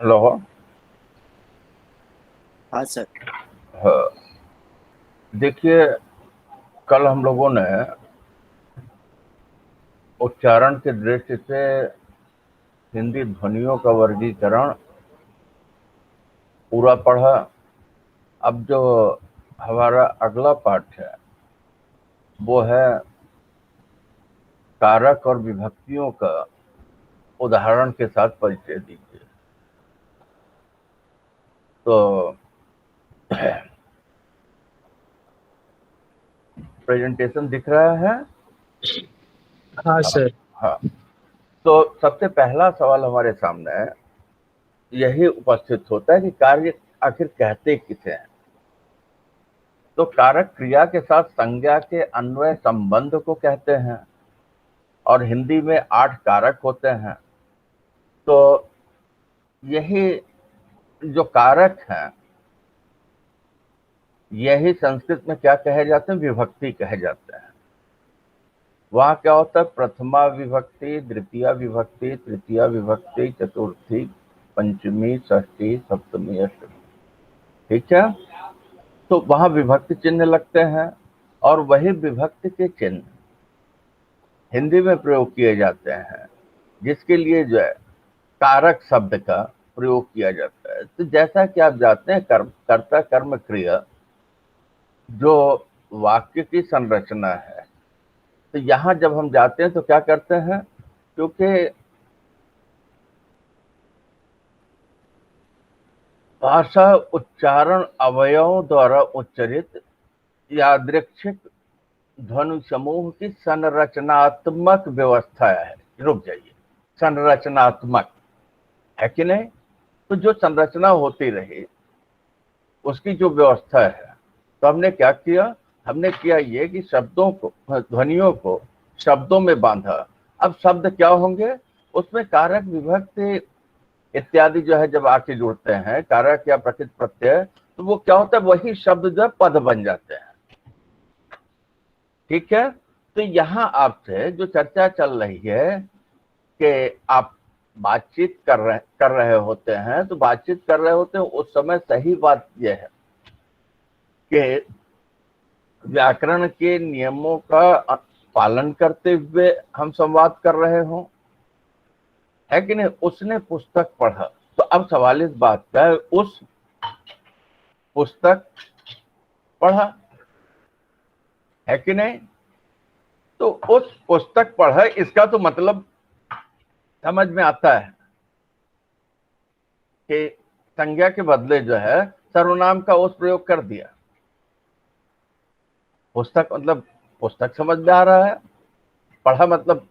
Hello. हाँ sir. हाँ, देखिए, कल हम लोगों ने उच्चारण की दृष्टि से हिंदी ध्वनियों का वर्गीकरण पूरा पढ़ा। अब जो हमारा अगला पाठ है वो है कारक और विभक्तियों का उदाहरण के साथ परिचय दीजिए। तो प्रेजेंटेशन दिख रहा है? हाँ हाँ। सर। हाँ, तो सबसे पहला सवाल हमारे सामने यही उपस्थित होता है कि कार्य आखिर कहते किसे हैं। तो कारक क्रिया के साथ संज्ञा के अन्वय संबंध को कहते हैं और हिंदी में 8 कारक होते हैं। तो यही जो कारक हैं यही संस्कृत में क्या कहे जाते हैं? विभक्ति कहे जाते हैं। वहां क्या होता है? प्रथमा विभक्ति, द्वितीय विभक्ति, तृतीय विभक्ति, चतुर्थी, पंचमी, षष्ठी, सप्तमी, अष्टमी। ठीक है। तो वहां विभक्ति चिन्ह लगते हैं और वही विभक्ति के चिन्ह हिंदी में प्रयोग किए जाते हैं, जिसके लिए जो है कारक शब्द का प्रयोग किया जाता है। तो जैसा कि आप जानते हैं, कर्म कर्ता कर्म क्रिया जो वाक्य की संरचना है, तो यहां जब हम जाते हैं तो क्या करते हैं? क्योंकि भाषा उच्चारण अवयवों द्वारा उच्चरित यादृच्छिक ध्वनि समूह की संरचनात्मक व्यवस्था है। रुक जाइए, संरचनात्मक है कि नहीं? तो जो संरचना होती रही उसकी जो व्यवस्था है, तो हमने क्या किया? हमने किया ये कि शब्दों को, ध्वनियों को शब्दों में बांधा। अब शब्द क्या होंगे? उसमें कारक विभक्ति इत्यादि जो है जब आके जुड़ते हैं, कारक या प्रकृत प्रत्यय, तो वो क्या होता है? वही शब्द जो है पद बन जाते हैं। ठीक है। तो यहां आपसे जो चर्चा चल रही है कि आप बातचीत कर रहे होते हैं, तो बातचीत कर रहे होते हैं उस समय सही बात यह है कि व्याकरण के नियमों का पालन करते हुए हम संवाद कर रहे हों, है कि नहीं? उसने पुस्तक पढ़ा, तो अब सवाल इस बात का है, उस पुस्तक पढ़ा, है कि नहीं? तो उस पुस्तक पढ़ा, इसका तो मतलब समझ में आता है कि संज्ञा के बदले जो है सर्वनाम का उस प्रयोग कर दिया। पुस्तक मतलब पुस्तक समझ में आ रहा है, पढ़ा मतलब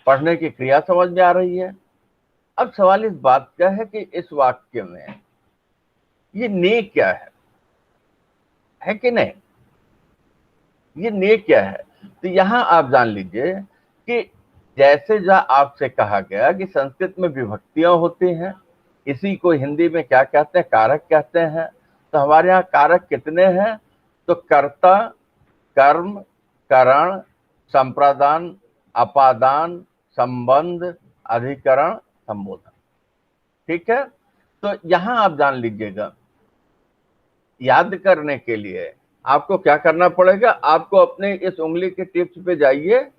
पढ़ने की क्रिया समझ में आ रही है। अब सवाल इस बात का है कि इस वाक्य में ये ने क्या है कि नहीं? ये ने क्या है? तो यहां आप जान लीजिए कि जैसे जो आपसे कहा गया कि संस्कृत में विभक्तियां होती हैं, इसी को हिंदी में क्या कहते हैं? कारक कहते हैं। तो हमारे यहाँ कारक कितने हैं? तो कर्ता, कर्म, करण, संप्रदान, अपादान, संबंध, अधिकरण, संबोधन। ठीक है। तो यहां आप जान लीजिएगा, याद करने के लिए आपको क्या करना पड़ेगा? आपको अपने इस उंगली के टिप्स पे जाइए,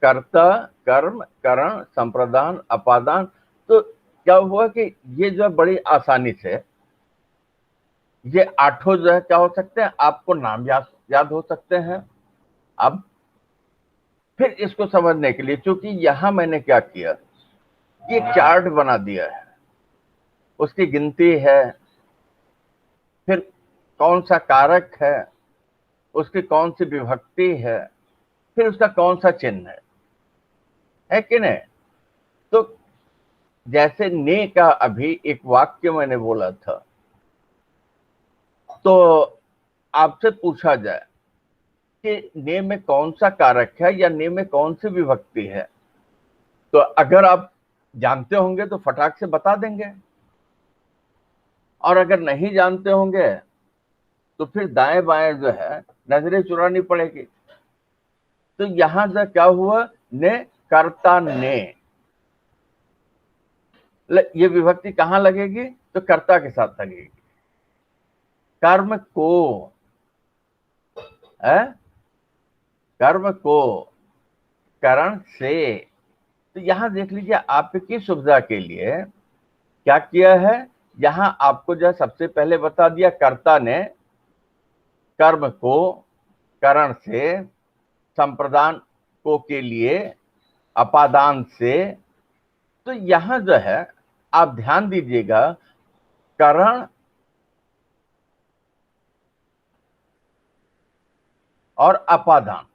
कर्ता, कर्म, करण, संप्रदान, अपादान। तो क्या हुआ कि ये जो बड़ी आसानी से ये आठों जो है क्या हो सकते हैं? आपको नाम याद हो सकते हैं। अब फिर इसको समझने के लिए, क्योंकि यहां मैंने क्या किया, ये चार्ट बना दिया है, उसकी गिनती है, फिर कौन सा कारक है, उसकी कौन सी विभक्ति है, फिर उसका कौन सा चिन्ह है कि नहीं? तो जैसे ने का अभी एक वाक्य मैंने बोला था, तो आपसे पूछा जाए कि ने में कौन सा कारक है या ने में कौन सी विभक्ति है, तो अगर आप जानते होंगे तो फटाक से बता देंगे, और अगर नहीं जानते होंगे तो फिर दाएं बाएं जो है नजरें चुरानी पड़ेगी। तो यहां से क्या हुआ? ने, कर्ता ने, ये विभक्ति कहाँ लगेगी? तो कर्ता के साथ लगेगी। कर्म को है, कर्म को करण से। तो यहां देख लीजिए, आपकी सुविधा के लिए क्या किया है, यहां आपको जो सबसे पहले बता दिया, कर्ता ने कर्म को करण से, संप्रदान को के लिए, अपादान से। तो यहां जो है आप ध्यान दीजिएगा, करण और अपादान,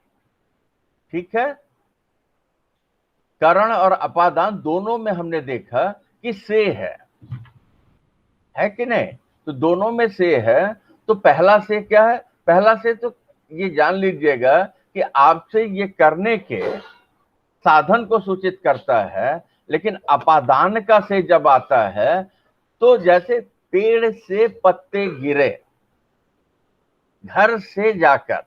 ठीक है, करण और अपादान दोनों में हमने देखा कि से है कि नहीं? तो दोनों में से है। तो पहला से क्या है? पहला से तो ये जान लीजिएगा कि आपसे ये करने के साधन को सूचित करता है। लेकिन अपादान का से जब आता है तो जैसे पेड़ से पत्ते गिरे घर से जाकर,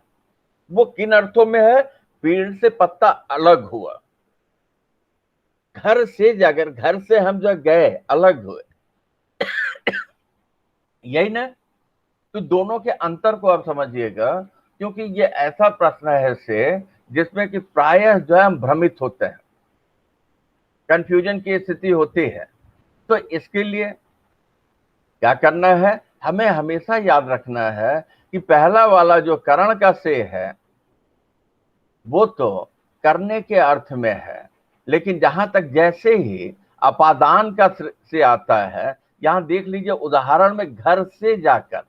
वो किन अर्थों में है? पेड़ से पत्ता अलग हुआ, घर से जाकर, घर से हम जो गए अलग हुए, यही ना? तो दोनों के अंतर को आप समझिएगा, क्योंकि ये ऐसा प्रश्न है से जिसमें कि प्रायः जो है हम भ्रमित होते हैं, कंफ्यूजन की स्थिति होती है। तो इसके लिए क्या करना है, हमें हमेशा याद रखना है कि पहला वाला जो करण का से है वो तो करने के अर्थ में है, लेकिन जहां तक जैसे ही अपादान का से आता है, यहां देख लीजिए उदाहरण में घर से जाकर,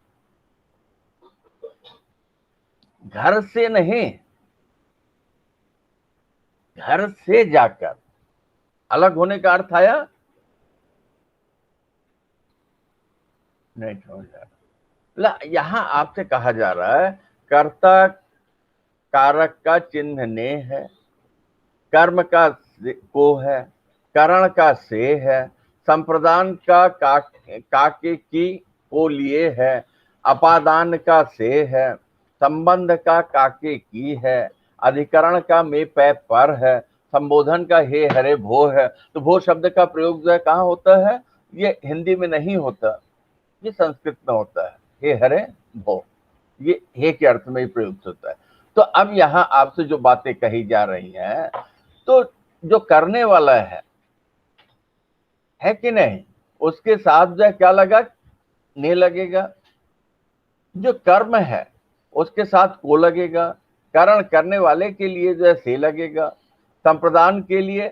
घर से नहीं, घर से जाकर अलग होने का अर्थ आया नहीं? यहां आपसे कहा जा रहा है कर्ता कारक का चिन्ह ने है, कर्म का को है, करण का से है, संप्रदान का काके की को लिए है, अपादान का से है, संबंध का काके की है, अधिकरण का में पै पर है, संबोधन का हे हरे भो है। तो भो शब्द का प्रयोग जो है कहाँ होता है? ये हिंदी में नहीं होता, ये संस्कृत में होता है, हे हरे भो, ये हे के अर्थ में ही प्रयुक्त होता है। तो अब यहां आपसे जो बातें कही जा रही हैं, तो जो करने वाला है कि नहीं, उसके साथ जो है क्या लगा? ने लगेगा। जो कर्म है उसके साथ को लगेगा, कारण करने वाले के लिए जो है से लगेगा, संप्रदान के लिए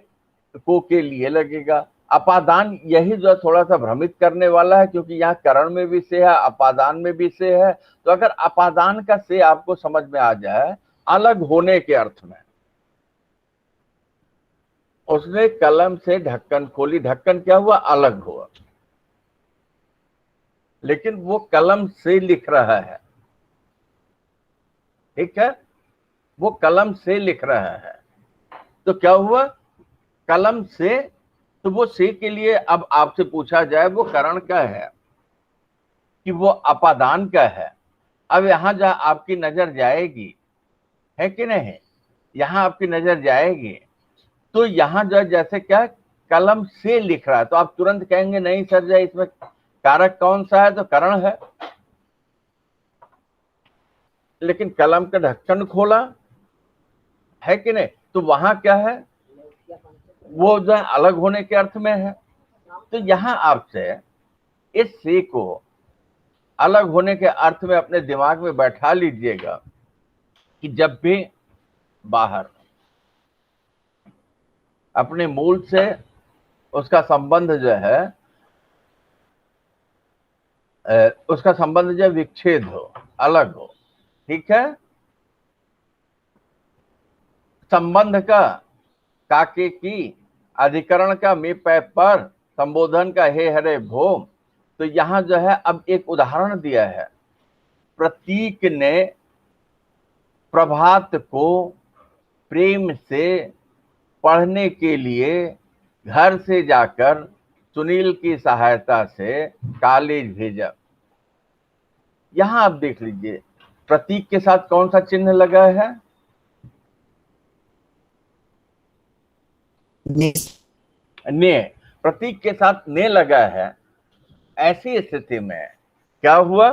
को के लिए लगेगा। अपादान यही जो थोड़ा सा भ्रमित करने वाला है, क्योंकि यहाँ करण में भी से है, अपादान में भी से है। तो अगर अपादान का से आपको समझ में आ जाए अलग होने के अर्थ में, उसने कलम से ढक्कन खोली, ढक्कन क्या हुआ? अलग हुआ, लेकिन वो कलम से लिख रहा है, ठीक है, वो कलम से लिख रहा है। तो क्या हुआ? कलम से। तो वो से के लिए अब आपसे पूछा जाए वो करण का है कि वो अपादान का है। अब यहां जहां आपकी नजर जाएगी, है कि नहीं, यहां आपकी नजर जाएगी तो यहां जो जैसे क्या कलम से लिख रहा है, तो आप तुरंत कहेंगे नहीं सर जो इसमें कारक कौन सा है? तो करण है। लेकिन कलम का ढक्कन खोला, है कि नहीं, तो वहां क्या है? वो जो है अलग होने के अर्थ में है। तो यहां आपसे इस से को अलग होने के अर्थ में अपने दिमाग में बैठा लीजिएगा कि जब भी बाहर अपने मूल से उसका संबंध जो है उसका संबंध जो विच्छेद हो, अलग हो, ठीक है, संबंध का काके की, अधिकरण का में पै पर, संबोधन का हे हरे भो। तो यहां जो है अब एक उदाहरण दिया है, प्रतीक ने प्रभात को प्रेम से पढ़ने के लिए घर से जाकर सुनील की सहायता से कॉलेज भेजा। यहां आप देख लीजिए प्रतीक के साथ कौन सा चिन्ह लगा है? ने। प्रतीक के साथ ने लगा है, ऐसी स्थिति में क्या हुआ,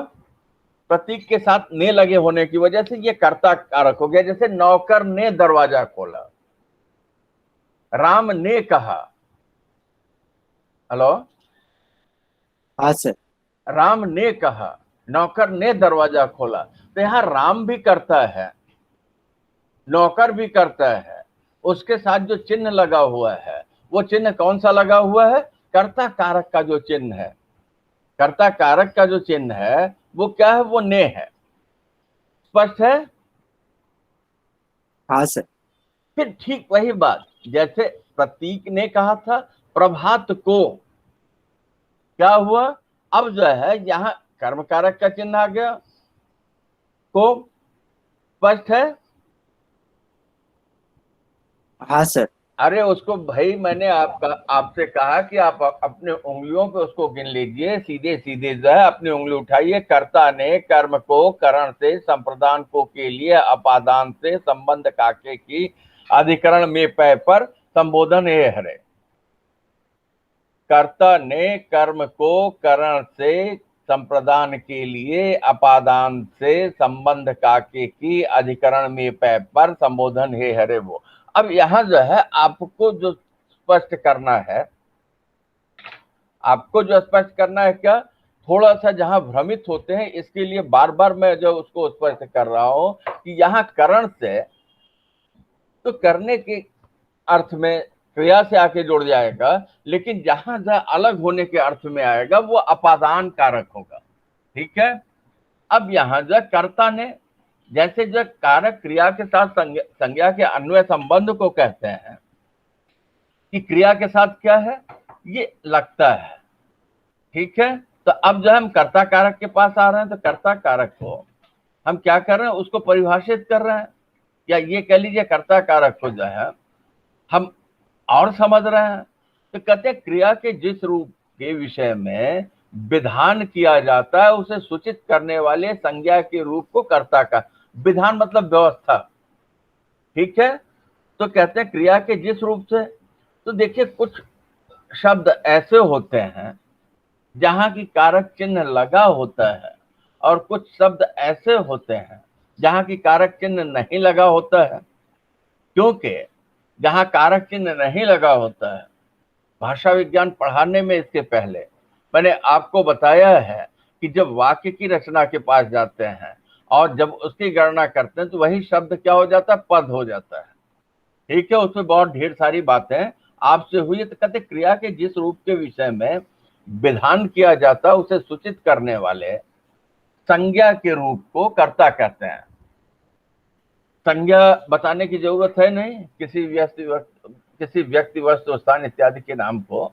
प्रतीक के साथ ने लगे होने की वजह से ये कर्ता कारक हो गया। जैसे नौकर ने दरवाजा खोला, राम ने कहा। हेलो, हाँ सर। राम ने कहा, नौकर ने दरवाजा खोला, तो यहां राम भी करता है, नौकर भी करता है। उसके साथ जो चिन्ह लगा हुआ है वो चिन्ह कौन सा लगा हुआ है, कर्ता कारक का जो चिन्ह है, कर्ता कारक का जो चिन्ह है वो क्या है, वो ने है। स्पष्ट है। हाँ सर। फिर ठीक वही बात, जैसे प्रतीक ने कहा था प्रभात को, क्या हुआ, अब जो है यहां कर्म कारक का चिन्ह आ गया, को। स्पष्ट है। हाँ सर। अरे उसको भाई मैंने आपसे कहा कि आप अपने उंगलियों पे उसको गिन लीजिए, सीधे सीधे जो है अपनी उंगली उठाइए। कर्ता ने कर्म को करण से संप्रदान को के लिए अपादान से संबंध काके की अधिकरण में पै पर संबोधन है हरे। कर्ता ने कर्म को करण से संप्रदान के लिए अपादान से संबंध काके की अधिकरण में पै पर संबोधन है हरे वो। अब यहां जो है आपको जो स्पष्ट करना है, आपको जो स्पष्ट करना है क्या, थोड़ा सा जहां भ्रमित होते हैं इसके लिए बार बार मैं जो उसको स्पष्ट कर रहा हूं कि यहां करण से तो करने के अर्थ में क्रिया से आके जुड़ जाएगा, लेकिन जहां जहां अलग होने के अर्थ में आएगा वो अपादान कारक होगा। ठीक है। अब यहां जो कर्ता ने, जैसे जो कारक क्रिया के साथ संज्ञा के अन्वय संबंध को कहते हैं कि क्रिया के साथ क्या है, ये लगता है। ठीक है। तो अब जो हम कर्ता कारक के पास आ रहे हैं, तो कर्ता कारक को हम क्या कर रहे हैं, उसको परिभाषित कर रहे हैं, या ये कह लीजिए कर्ता कारक को जो है हम और समझ रहे हैं। तो कहते हैं क्रिया के जिस रूप के विषय में विधान किया जाता है उसे सूचित करने वाले संज्ञा के रूप को कर्ता का, विधान मतलब व्यवस्था। ठीक है। तो कहते हैं क्रिया के जिस रूप से, तो देखिए कुछ शब्द ऐसे होते हैं जहां की कारक चिन्ह लगा होता है, और कुछ शब्द ऐसे होते हैं जहां की कारक चिन्ह नहीं लगा होता है। क्योंकि जहां कारक चिन्ह नहीं लगा होता है, भाषा विज्ञान पढ़ाने में इसके पहले मैंने आपको बताया है कि जब वाक्य की रचना के पास जाते हैं और जब उसकी गणना करते हैं तो वही शब्द क्या हो जाता है, पद हो जाता है। ठीक है। उसमें बहुत ढेर सारी बातें आपसे हुई। तो कहते क्रिया के जिस रूप के विषय में विधान किया जाता है उसे सूचित करने वाले संज्ञा के रूप को कर्ता कहते हैं। संज्ञा बताने की जरूरत है नहीं, किसी व्यक्ति वस्तु स्थान इत्यादि के नाम को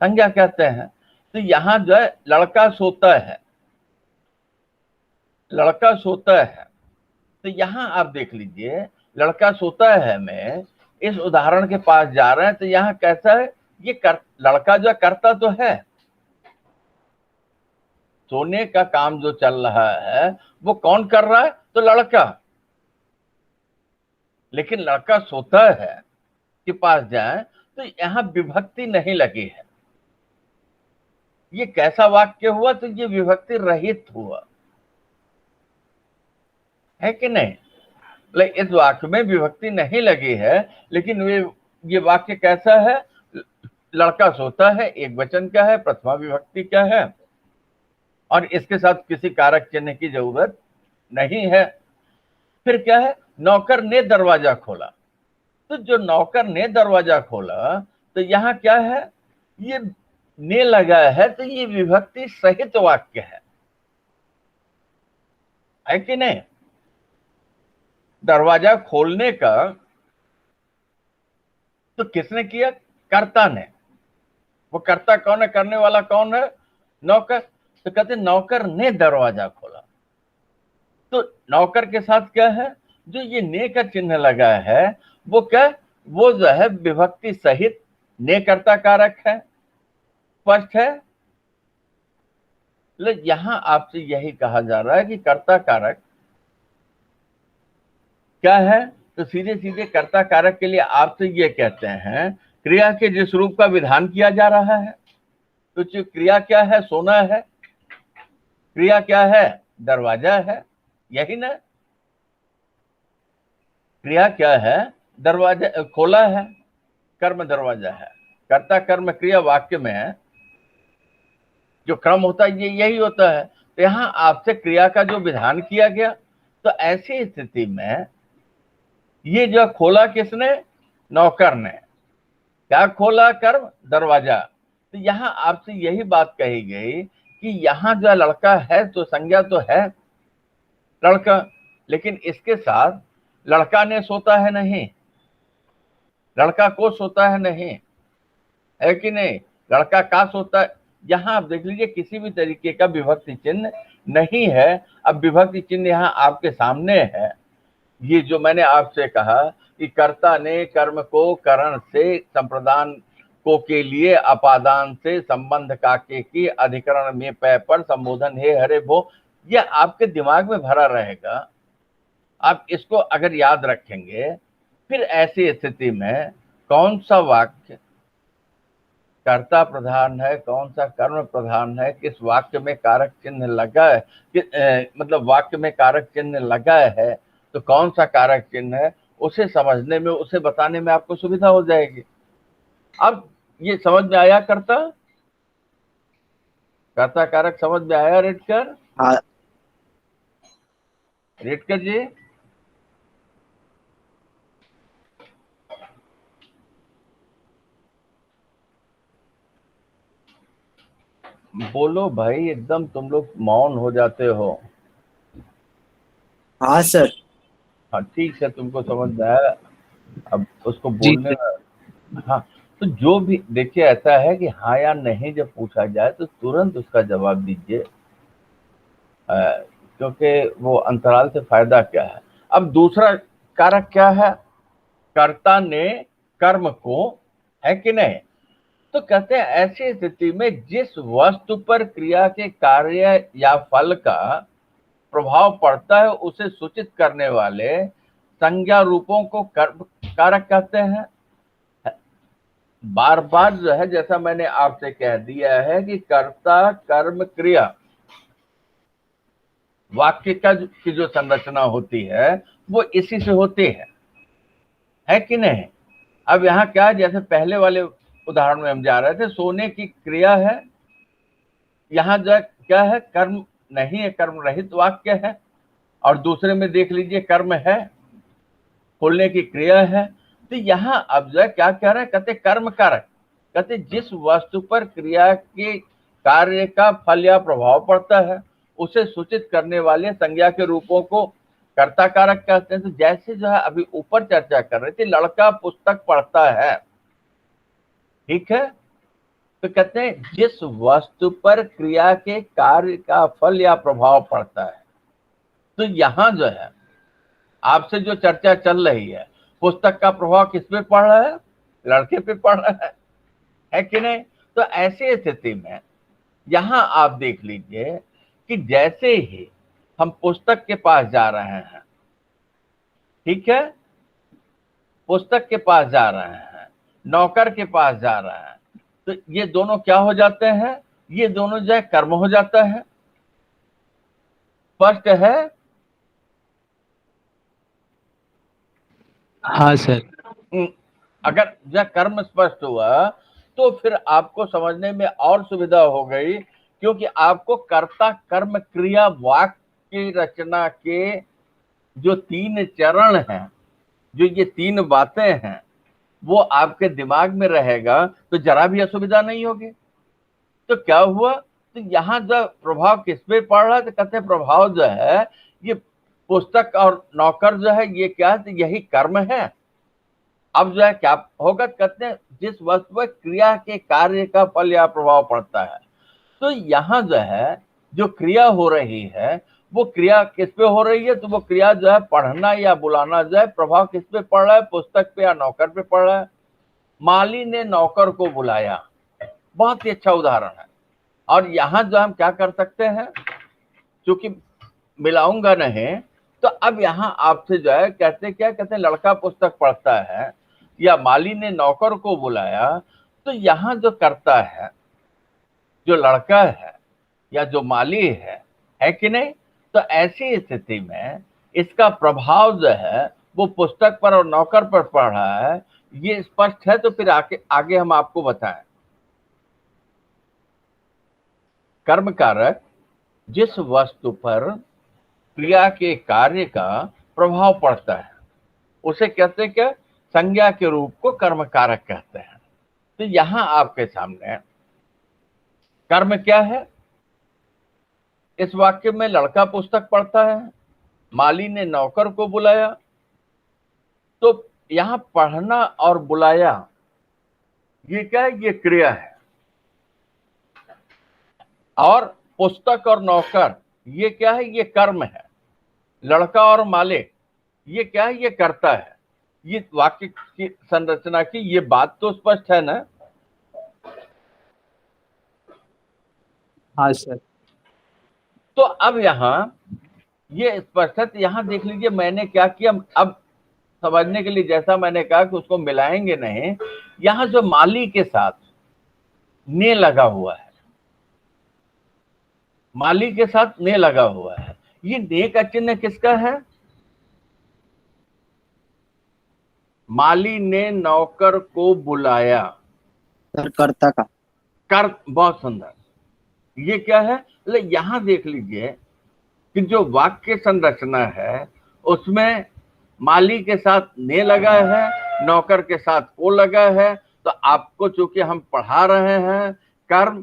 संज्ञा कहते हैं। तो यहां जो है लड़का सोता है, लड़का सोता है, तो यहां आप देख लीजिए लड़का सोता है में इस उदाहरण के पास जा रहे हैं, तो यहां कैसा है, ये लड़का जो करता तो है, सोने का काम जो चल रहा है वो कौन कर रहा है, तो लड़का। लेकिन लड़का सोता है के पास जाए तो यहां विभक्ति नहीं लगी है। ये कैसा वाक्य हुआ, तो ये विभक्ति रहित हुआ है कि नहीं। इस वाक्य में विभक्ति नहीं लगी है, लेकिन ये वाक्य कैसा है, लड़का सोता है, एक वचन क्या है, प्रथमा विभक्ति क्या है, और इसके साथ किसी कारक चिन्ह की जरूरत नहीं है। फिर क्या है, नौकर ने दरवाजा खोला, तो जो नौकर ने दरवाजा खोला तो यहां क्या है, ये ने लगा है, तो ये विभक्ति सहित वाक्य है कि नहीं। दरवाजा खोलने का तो किसने किया, कर्ता ने। वो कर्ता कौन है, करने वाला कौन है, नौकर। तो कहते नौकर ने दरवाजा खोला, तो नौकर के साथ क्या है, जो ये ने का चिन्ह लगा है वो क्या, वो जो है विभक्ति सहित ने कर्ता कारक है। स्पष्ट है। यहां आपसे यही कहा जा रहा है कि कर्ता कारक क्या है, तो सीधे सीधे कर्ता कारक के लिए आपसे ये कहते हैं क्रिया के जिस रूप का विधान किया जा रहा है, तो जो क्रिया क्या है? सोना है। क्रिया क्या है? दरवाजा है, यही ना? क्रिया क्या है? दरवाजा खोला है, कर्म दरवाजा है। कर्ता कर्म क्रिया वाक्य में जो क्रम होता है ये यही होता है। तो यहां आपसे क्रिया का जो विधान किया गया, तो ऐसी स्थिति में ये जो खोला किसने? नौकर ने। क्या खोला? कर्म दरवाजा। तो यहां आपसे यही बात कही गई कि यहां जो लड़का है तो संज्ञा तो है लड़का, लेकिन इसके साथ लड़का ने सोता है नहीं, लड़का को सोता है नहीं, है कि नहीं? लड़का का सोता है। यहां आप देख लीजिए किसी भी तरीके का विभक्ति चिन्ह नहीं है। अब विभक्ति चिन्ह यहां आपके सामने है। ये जो मैंने आपसे कहा कि कर्ता ने कर्म को करण से संप्रदान को के लिए अपादान से संबंध काके की अधिकरण में पै पर संबोधन हे हरे वो, ये आपके दिमाग में भरा रहेगा। आप इसको अगर याद रखेंगे, फिर ऐसी स्थिति में कौन सा वाक्य कर्ता प्रधान है, कौन सा कर्म प्रधान है, किस वाक्य में कारक चिन्ह लगा है, मतलब वाक्य में कारक चिन्ह लगा है, तो कौन सा कारक चिन्ह है, उसे समझने में, उसे बताने में आपको सुविधा हो जाएगी। अब ये समझ में आया? कर्ता कर्ता कारक समझ में आया? रेडकर हाँ रेडकर जी, बोलो भाई, एकदम तुम लोग मौन हो जाते हो। हाँ सर। हाँ ठीक है, तुमको समझ में आया। अब उसको जी बोलने सर। में, हाँ, तो जो भी देखिए, ऐसा है कि हाँ या नहीं जब पूछा जाए तो तुरंत उसका जवाब दीजिए, क्योंकि वो अंतराल से फायदा क्या है। अब दूसरा कारक क्या है? कर्ता ने कर्म को, है कि नहीं? तो कहते हैं ऐसी स्थिति में जिस वस्तु पर क्रिया के कार्य या फल का प्रभाव पड़ता है उसे सूचित करने वाले संज्ञा रूपों को कारक कहते हैं। बार बार जो है, जैसा मैंने आपसे कह दिया है कि कर्ता कर्म क्रिया वाक्य का की जो संरचना होती है वो इसी से होती है कि नहीं? अब यहाँ क्या है, जैसे पहले वाले उदाहरण में हम जा रहे थे, सोने की क्रिया है, यहाँ जो क्या है? कर्म नहीं है, कर्म रहित वाक्य है। और दूसरे में देख लीजिए कर्म है, खोलने की क्रिया है। तो यहाँ अब जो क्या कह रहे हैं? कहते कर्म कारक, कहते जिस वस्तु पर क्रिया के कार्य का फल या प्रभाव पड़ता है उसे सूचित करने वाले संज्ञा के रूपों को कर्ता कारक कहते हैं। तो जैसे जो है अभी ऊपर चर्चा कर रहे थे, लड़का पुस्तक पढ़ता है, ठीक है? तो कहते हैं जिस वस्तु पर क्रिया के कार्य का फल या प्रभाव पड़ता है। तो यहां जो है आपसे जो चर्चा चल रही है, पुस्तक का प्रभाव किस पे पड़ रहा है? लड़के पे पड़ रहा है कि नहीं? तो ऐसी स्थिति में यहां आप देख लीजिए कि जैसे ही हम पुस्तक के पास जा रहे हैं, ठीक है, पुस्तक के पास जा रहे हैं, नौकर के पास जा रहे हैं, तो ये दोनों क्या हो जाते हैं? ये दोनों जो है कर्म हो जाता है। स्पष्ट है? हाँ सर। अगर यह कर्म स्पष्ट हुआ तो फिर आपको समझने में और सुविधा हो गई, क्योंकि आपको कर्ता कर्म क्रिया वाक्य की रचना के जो 3 चरण हैं, जो ये 3 बातें हैं, वो आपके दिमाग में रहेगा, तो जरा भी असुविधा नहीं होगी। तो क्या हुआ? तो यहाँ जो प्रभाव किस पे पड़ रहा है? तो कहते हैं प्रभाव जो है ये पुस्तक और नौकर जो है ये क्या है? तो यही कर्म है। अब जो है क्या होगा? कहते हैं जिस वस्तु पर क्रिया के कार्य का फल या प्रभाव पड़ता है। तो यहाँ जो है जो क्रिया हो रही है वो क्रिया किस पे हो रही है? तो वो क्रिया जो है पढ़ना या बुलाना जो है, प्रभाव किस पे पड़ रहा है? पुस्तक पे या नौकर पे पड़ रहा है। माली ने नौकर को बुलाया, बहुत ही अच्छा उदाहरण है। और यहाँ जो हम क्या कर सकते हैं, क्योंकि मिलाऊंगा नहीं, तो अब यहाँ आपसे जो है कहते क्या? कहते हैं लड़का पुस्तक पढ़ता है, या माली ने नौकर को बुलाया, तो यहाँ जो करता है, जो लड़का है या जो माली है कि नहीं? तो ऐसी स्थिति में इसका प्रभाव जो है वो पुस्तक पर और नौकर पर पड़ रहा है, ये स्पष्ट है। तो फिर आगे हम आपको बताएं। कर्म कारक जिस वस्तु पर क्रिया के कार्य का प्रभाव पड़ता है उसे कहते हैं क्या? संज्ञा के रूप को कर्म कारक कहते हैं। तो यहां आपके सामने कर्म क्या है? इस वाक्य में लड़का पुस्तक पढ़ता है, माली ने नौकर को बुलाया। तो यहां पढ़ना और बुलाया ये क्या है? ये क्रिया है। और पुस्तक और नौकर ये क्या है? ये कर्म है। लड़का और मालिक ये क्या है? ये कर्ता है। ये वाक्य की संरचना की ये बात तो स्पष्ट है ना? हाँ सर। तो अब यहां ये स्पष्ट है। तो यहां देख लीजिए मैंने क्या किया। अब समझने के लिए जैसा मैंने कहा कि उसको मिलाएंगे नहीं, यहां जो माली के साथ ने लगा हुआ है, माली के साथ ने लगा हुआ है, ये ने का चिन्ह किसका है? माली ने नौकर को बुलाया, सर कर्ता का। कर। बहुत सुंदर। ये क्या है? मतलब यहां देख लीजिए कि जो वाक्य संरचना है उसमें माली के साथ ने लगा है, नौकर के साथ को लगा है। तो आपको चूंकि हम पढ़ा रहे हैं कर्म,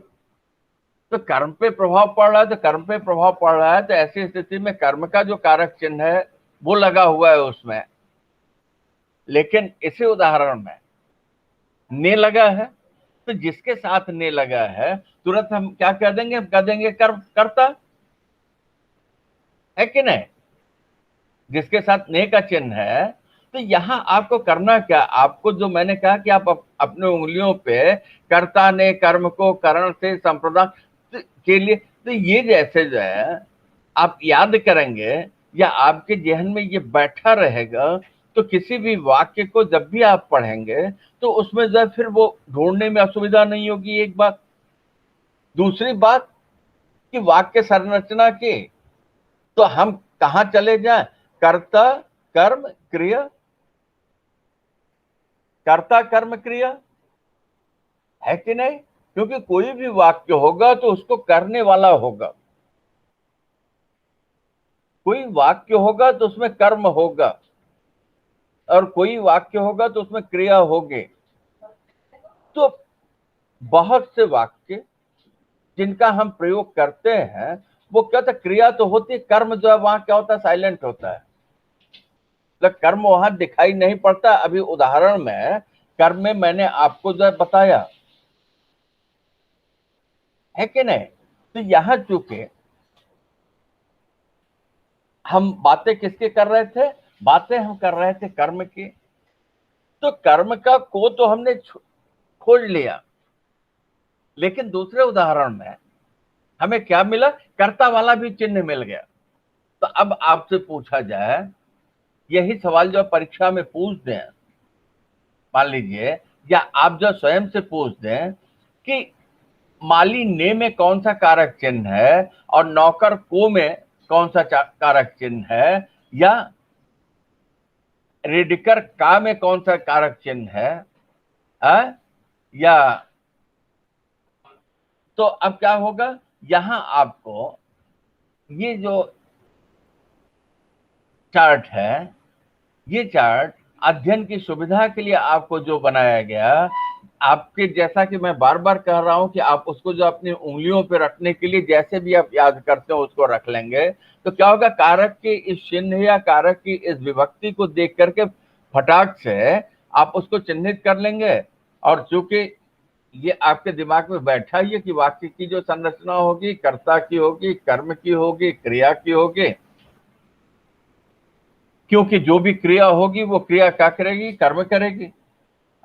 तो कर्म पे प्रभाव पड़ रहा है। तो कर्म पे प्रभाव पड़ रहा है तो ऐसी स्थिति में कर्म का जो कारक चिन्ह है वो लगा हुआ है उसमें। लेकिन इसी उदाहरण में ने लगा है, तो जिसके साथ ने लगा है तुरंत हम क्या कह देंगे? हम कह देंगे कर्म करता है कि नहीं? जिसके साथ ने का चिन्ह है। तो यहां आपको करना क्या? आपको जो मैंने कहा कि आप अपने उंगलियों पे कर्ता ने कर्म को करण से संप्रदान के लिए, तो ये जैसे जो है आप याद करेंगे या आपके जहन में ये बैठा रहेगा, तो किसी भी वाक्य को जब भी आप पढ़ेंगे तो उसमें जो है फिर वो ढूंढने में असुविधा नहीं होगी। एक बात। दूसरी बात कि वाक्य संरचना की तो हम कहां चले जाएं? कर्ता कर्म क्रिया, कर्ता कर्म क्रिया, है कि नहीं? क्योंकि कोई भी वाक्य होगा तो उसको करने वाला होगा। कोई वाक्य होगा तो उसमें कर्म होगा और कोई वाक्य होगा तो उसमें क्रिया होगी। तो बहुत से वाक्य जिनका हम प्रयोग करते हैं वो क्या होता है? क्रिया तो होती है, कर्म जो है वहां क्या होता है? साइलेंट होता है। मतलब कर्म वहां दिखाई नहीं पड़ता। अभी उदाहरण में कर्म में मैंने आपको जो है बताया, है कि नहीं? तो यहां चूंकि हम बातें किसके कर रहे थे? बातें हम कर रहे थे कर्म की। तो कर्म का को तो हमने खोज लिया, लेकिन दूसरे उदाहरण में हमें क्या मिला? कर्ता वाला भी चिन्ह मिल गया। तो अब आपसे पूछा जाए, यही सवाल जो परीक्षा में पूछ दें, मान लीजिए, या आप जो स्वयं से पूछ दें कि माली ने में कौन सा कारक चिन्ह है और नौकर को में कौन सा कारक चिन्ह है, या रेडिकर का में कौन सा कारक चिन्ह है, या तो अब क्या होगा? यहां आपको ये जो चार्ट है, ये चार्ट अध्ययन की सुविधा के लिए आपको जो बनाया गया, आपके जैसा कि मैं बार बार कह रहा हूं कि आप उसको जो अपनी उंगलियों पे रखने के लिए जैसे भी आप याद करते हो उसको रख लेंगे। तो क्या होगा? कारक के इस चिन्ह या कारक की इस विभक्ति को देख करके फटाक से आप उसको चिन्हित कर लेंगे। और चूंकि ये आपके दिमाग में बैठा ही है कि वाक्य की जो संरचना होगी कर्ता की होगी, कर्म की होगी, क्रिया की होगी। क्योंकि जो भी क्रिया होगी वो क्रिया क्या करेगी? कर्म करेगी।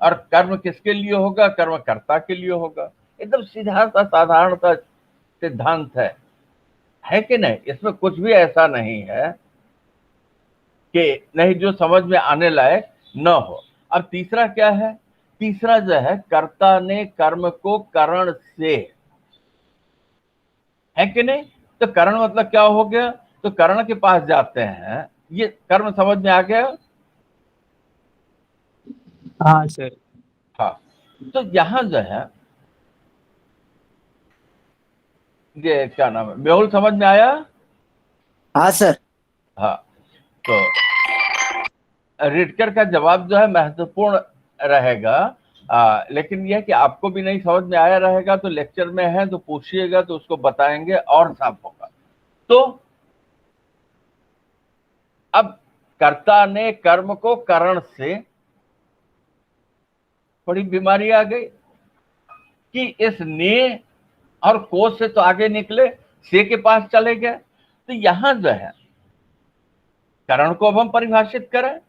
और कर्म किसके लिए होगा? कर्म कर्ता के लिए होगा। एकदम सीधा सा साधारण सा सिद्धांत है कि नहीं? इसमें कुछ भी ऐसा नहीं है कि नहीं जो समझ में आने लायक न हो। अब तीसरा क्या है? तीसरा जो है, कर्ता ने कर्म को करण से, है कि नहीं? तो करण मतलब क्या हो गया? तो करण के पास जाते हैं, ये कर्म समझ में आ गया? हाँ सर। हाँ। तो यहां जो है, ये क्या नाम है, मेहुल, समझ में आया? हाँ सर। हाँ। तो रिटकर का जवाब जो है महत्वपूर्ण रहेगा, लेकिन यह कि आपको भी नहीं समझ में आया रहेगा तो लेक्चर में है तो पूछिएगा, तो उसको बताएंगे और साफ होगा। तो अब कर्ता ने कर्म को करण से, बड़ी बीमारी आ गई कि इस ने और को से तो आगे निकले, से के पास चले गए। तो यहां जो है करण को अब हम परिभाषित करें,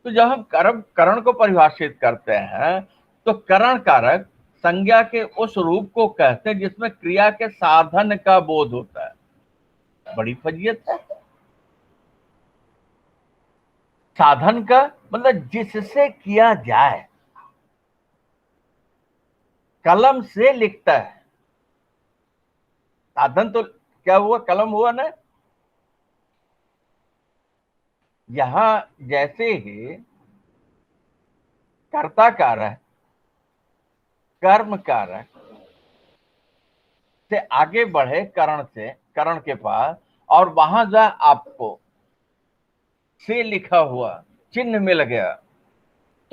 तो जब हम करण को परिभाषित करते हैं तो करण कारक संज्ञा के उस रूप को कहते हैं जिसमें क्रिया के साधन का बोध होता है। बड़ी फजीयत है। साधन का मतलब जिससे किया जाए। कलम से लिखता है, साधन तो क्या हुआ? कलम हुआ ना। यहां जैसे ही कर्ता कारक कर्म कारक से आगे बढ़े करण से, करण के पास, और वहां जा आपको से लिखा हुआ चिन्ह मिल गया,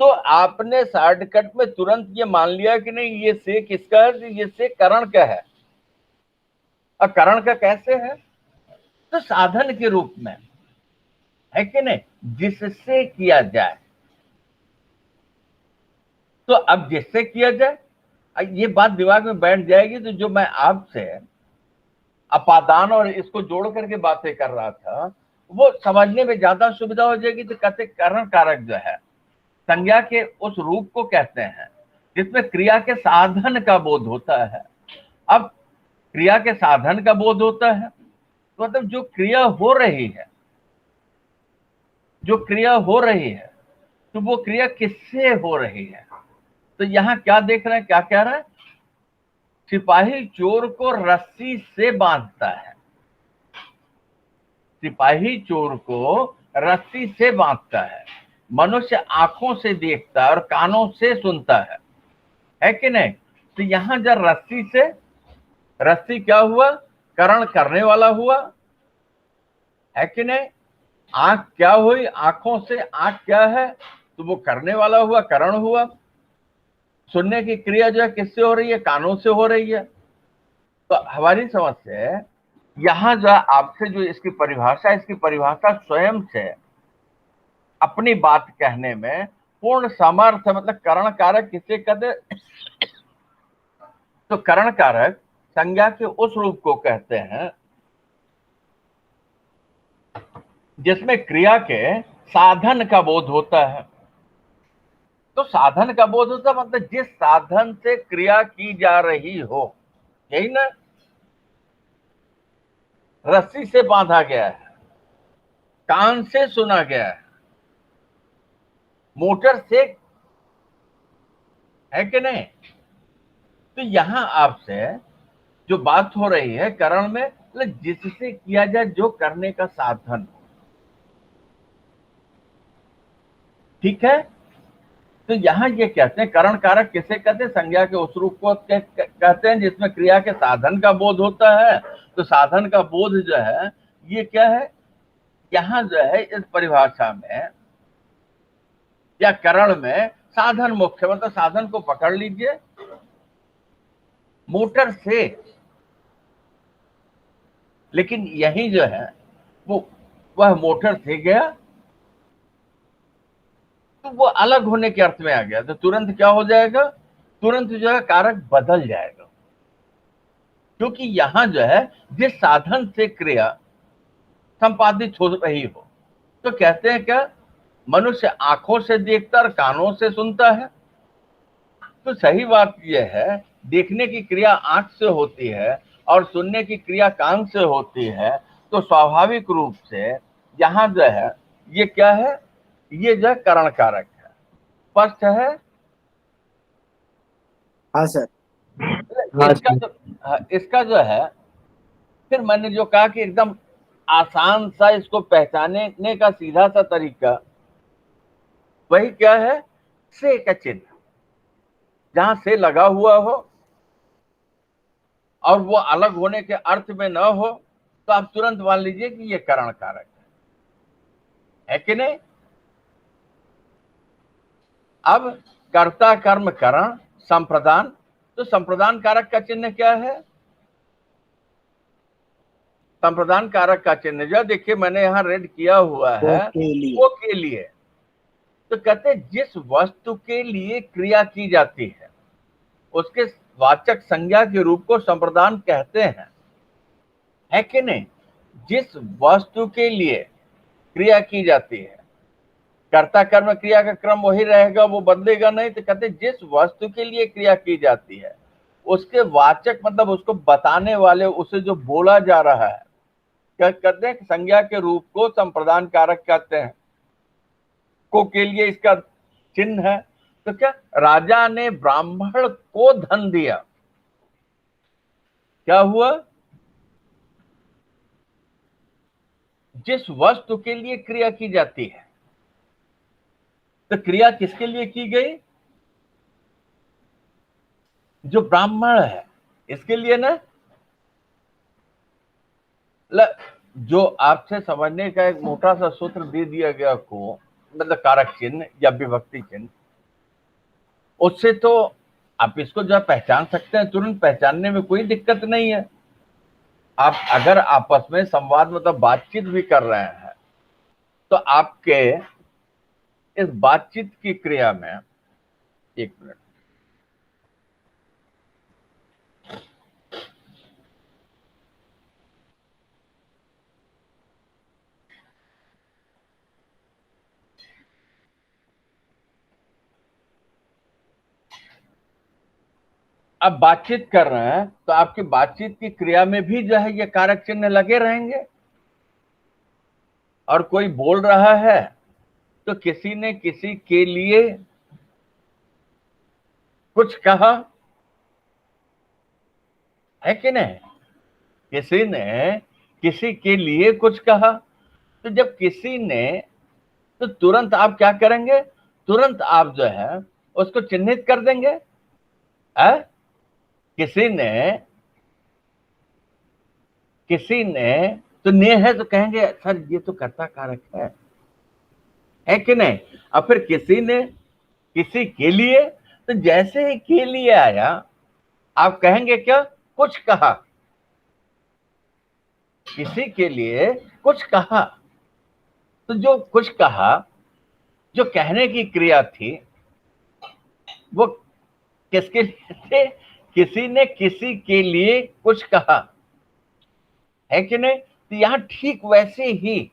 तो आपने शॉर्टकट में तुरंत ये मान लिया कि नहीं, ये से किसका है? ये से करण का है। और करण का कैसे है? तो साधन के रूप में, है कि नहीं, जिससे किया जाए। तो अब जिससे किया जाए, ये बात दिमाग में बैठ जाएगी। तो जो मैं आपसे अपादान और इसको जोड़ करके बातें कर रहा था, वो समझने में ज्यादा सुविधा हो जाएगी। तो कहते करण कारक जो है संज्ञा के उस रूप को कहते हैं जिसमें क्रिया के साधन का बोध होता है। अब क्रिया के साधन का बोध होता है तो मतलब जो क्रिया हो रही है, जो क्रिया हो रही है, तो वो क्रिया किससे हो रही है? तो यहां क्या देख रहे हैं, क्या कह रहे हैं? सिपाही चोर को रस्सी से बांधता है। सिपाही चोर को रस्सी से बांधता है। मनुष्य आंखों से देखता है और कानों से सुनता है कि नहीं? तो यहां जब रस्सी से, रस्सी क्या हुआ? करण करने वाला हुआ, है कि नहीं? आंख क्या हुई? आंखों से, आंख क्या है? तो वो करने वाला हुआ, करण हुआ। सुनने की क्रिया जो है किससे हो रही है? कानों से हो रही है। तो हमारी समझ से यहां जो आपसे जो इसकी परिभाषा स्वयं से अपनी बात कहने में पूर्ण समर्थ, मतलब करण कारक किसे कहते? तो करण कारक संज्ञा के उस रूप को कहते हैं जिसमें क्रिया के साधन का बोध होता है। तो साधन का बोध होता मतलब जिस साधन से क्रिया की जा रही हो, यही ना। रस्सी से बांधा गया है, कान से सुना गया है, मोटर से, है कि नहीं? तो यहां आपसे जो बात हो रही है करण में, मतलब जिससे किया जाए, जो करने का साधन, ठीक है। तो यहां ये कहते हैं करण कारक किसे कहते हैं? संज्ञा के उस रूप को कहते हैं जिसमें क्रिया के साधन का बोध होता है। तो साधन का बोध जो है ये क्या है? यहां जो है इस परिभाषा में या करण में साधन मुख्य, मतलब साधन को पकड़ लीजिए। मोटर से, लेकिन यही जो है वो, वह मोटर से गया तो वो अलग होने के अर्थ में आ गया। तो तुरंत क्या हो जाएगा? तुरंत जो है कारक बदल जाएगा, क्योंकि यहां जो है जिस साधन से क्रिया संपादित हो रही हो, तो कहते हैं क्या? मनुष्य आंखों से देखता और कानों से सुनता है। तो सही बात यह है, देखने की क्रिया आंख से होती है और सुनने की क्रिया कान से होती है। तो स्वाभाविक रूप से यहां जो है ये क्या है? ये जो है करण कारक है। स्पष्ट है? हाँ सर। इसका जो है, फिर मैंने जो कहा कि एकदम आसान सा इसको पहचानने का सीधा सा तरीका वही क्या है, से का चिन्ह। जहां से लगा हुआ हो और वो अलग होने के अर्थ में न हो, तो आप तुरंत मान लीजिए कि ये करण कारक है कि नहीं। अब कर्ता कर्म करण संप्रदान, तो संप्रदान कारक का चिन्ह क्या है? संप्रदान कारक का चिन्ह जो देखिए मैंने यहां रेड किया हुआ है, वो के लिए। तो कहते हैं जिस वस्तु के लिए क्रिया की जाती है उसके वाचक संज्ञा के रूप को संप्रदान कहते हैं, है कि नहीं। जिस वस्तु के लिए क्रिया की जाती है, कर्ता कर्म क्रिया का क्रम वही रहेगा, वो बदलेगा नहीं। तो कहते हैं जिस वस्तु के लिए क्रिया की जाती है उसके वाचक मतलब उसको बताने वाले, उसे जो बोला जा रहा है, क्या कहते हैं, संज्ञा के रूप को संप्रदान कारक कहते हैं। को के लिए इसका चिन्ह है। तो क्या, राजा ने ब्राह्मण को धन दिया, क्या हुआ? जिस वस्तु के लिए क्रिया की जाती है, तो क्रिया किसके लिए की गई? जो ब्राह्मण है इसके लिए ना। जो आपसे समझने का एक मोटा सा सूत्र दे दिया गया को, मतलब कारक चिन्ह या विभक्ति चिन्ह, उससे तो आप इसको जो पहचान सकते हैं, तुरंत पहचानने में कोई दिक्कत नहीं है। आप अगर आपस में संवाद मतलब बातचीत भी कर रहे हैं, तो आपके इस बातचीत की क्रिया में, एक मिनट, अब बातचीत कर रहे हैं तो आपकी बातचीत की क्रिया में भी जो है ये कारक चिन्ह लगे रहेंगे। और कोई बोल रहा है तो किसी ने किसी के लिए कुछ कहा, है कि नहीं। किसी ने किसी के लिए कुछ कहा, तो जब किसी ने, तो तुरंत आप क्या करेंगे, तुरंत आप जो है उसको चिन्हित कर देंगे। है? किसी ने तो ने है तो कहेंगे सर ये तो कर्ता कारक है कि नहीं। और फिर किसी ने किसी के लिए, तो जैसे ही के लिए आया आप कहेंगे क्या, कुछ कहा। किसी के लिए कुछ कहा, तो जो कुछ कहा, जो कहने की क्रिया थी, वो किसके लिए थे? किसी ने किसी के लिए कुछ कहा, है कि नहीं। तो यहां ठीक वैसे ही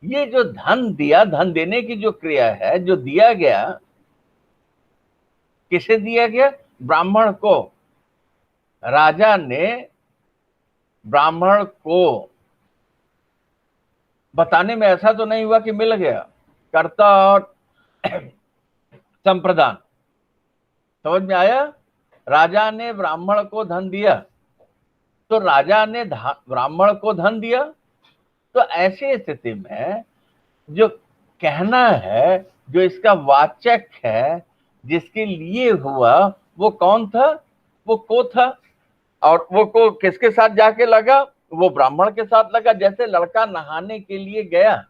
ये जो धन दिया, धन देने की जो क्रिया है, जो दिया गया, किसे दिया गया? ब्राह्मण को। राजा ने ब्राह्मण को बताने में ऐसा तो नहीं हुआ कि मिल गया, कर्ता और संप्रदान। समझ में आया? राजा ने ब्राह्मण को धन दिया, तो राजा ने ब्राह्मण को धन दिया। तो ऐसी स्थिति में जो कहना है, जो इसका वाचक है, जिसके लिए हुआ, वो कौन था? वो को था। और वो को किसके साथ जाके लगा? वो ब्राह्मण के साथ लगा। जैसे लड़का नहाने के लिए गया,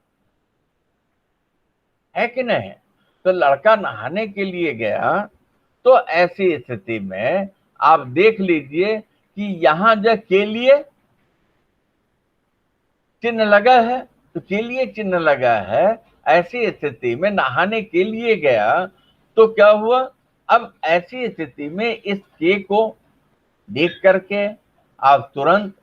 है कि नहीं। तो लड़का नहाने के लिए गया, तो ऐसी स्थिति में आप देख लीजिए कि यहां जो के लिए चिन्ह लगा है, तो के लिए चिन्ह लगा है। ऐसी स्थिति में नहाने के लिए गया, तो क्या हुआ? अब ऐसी स्थिति में इस के को देख करके आप तुरंत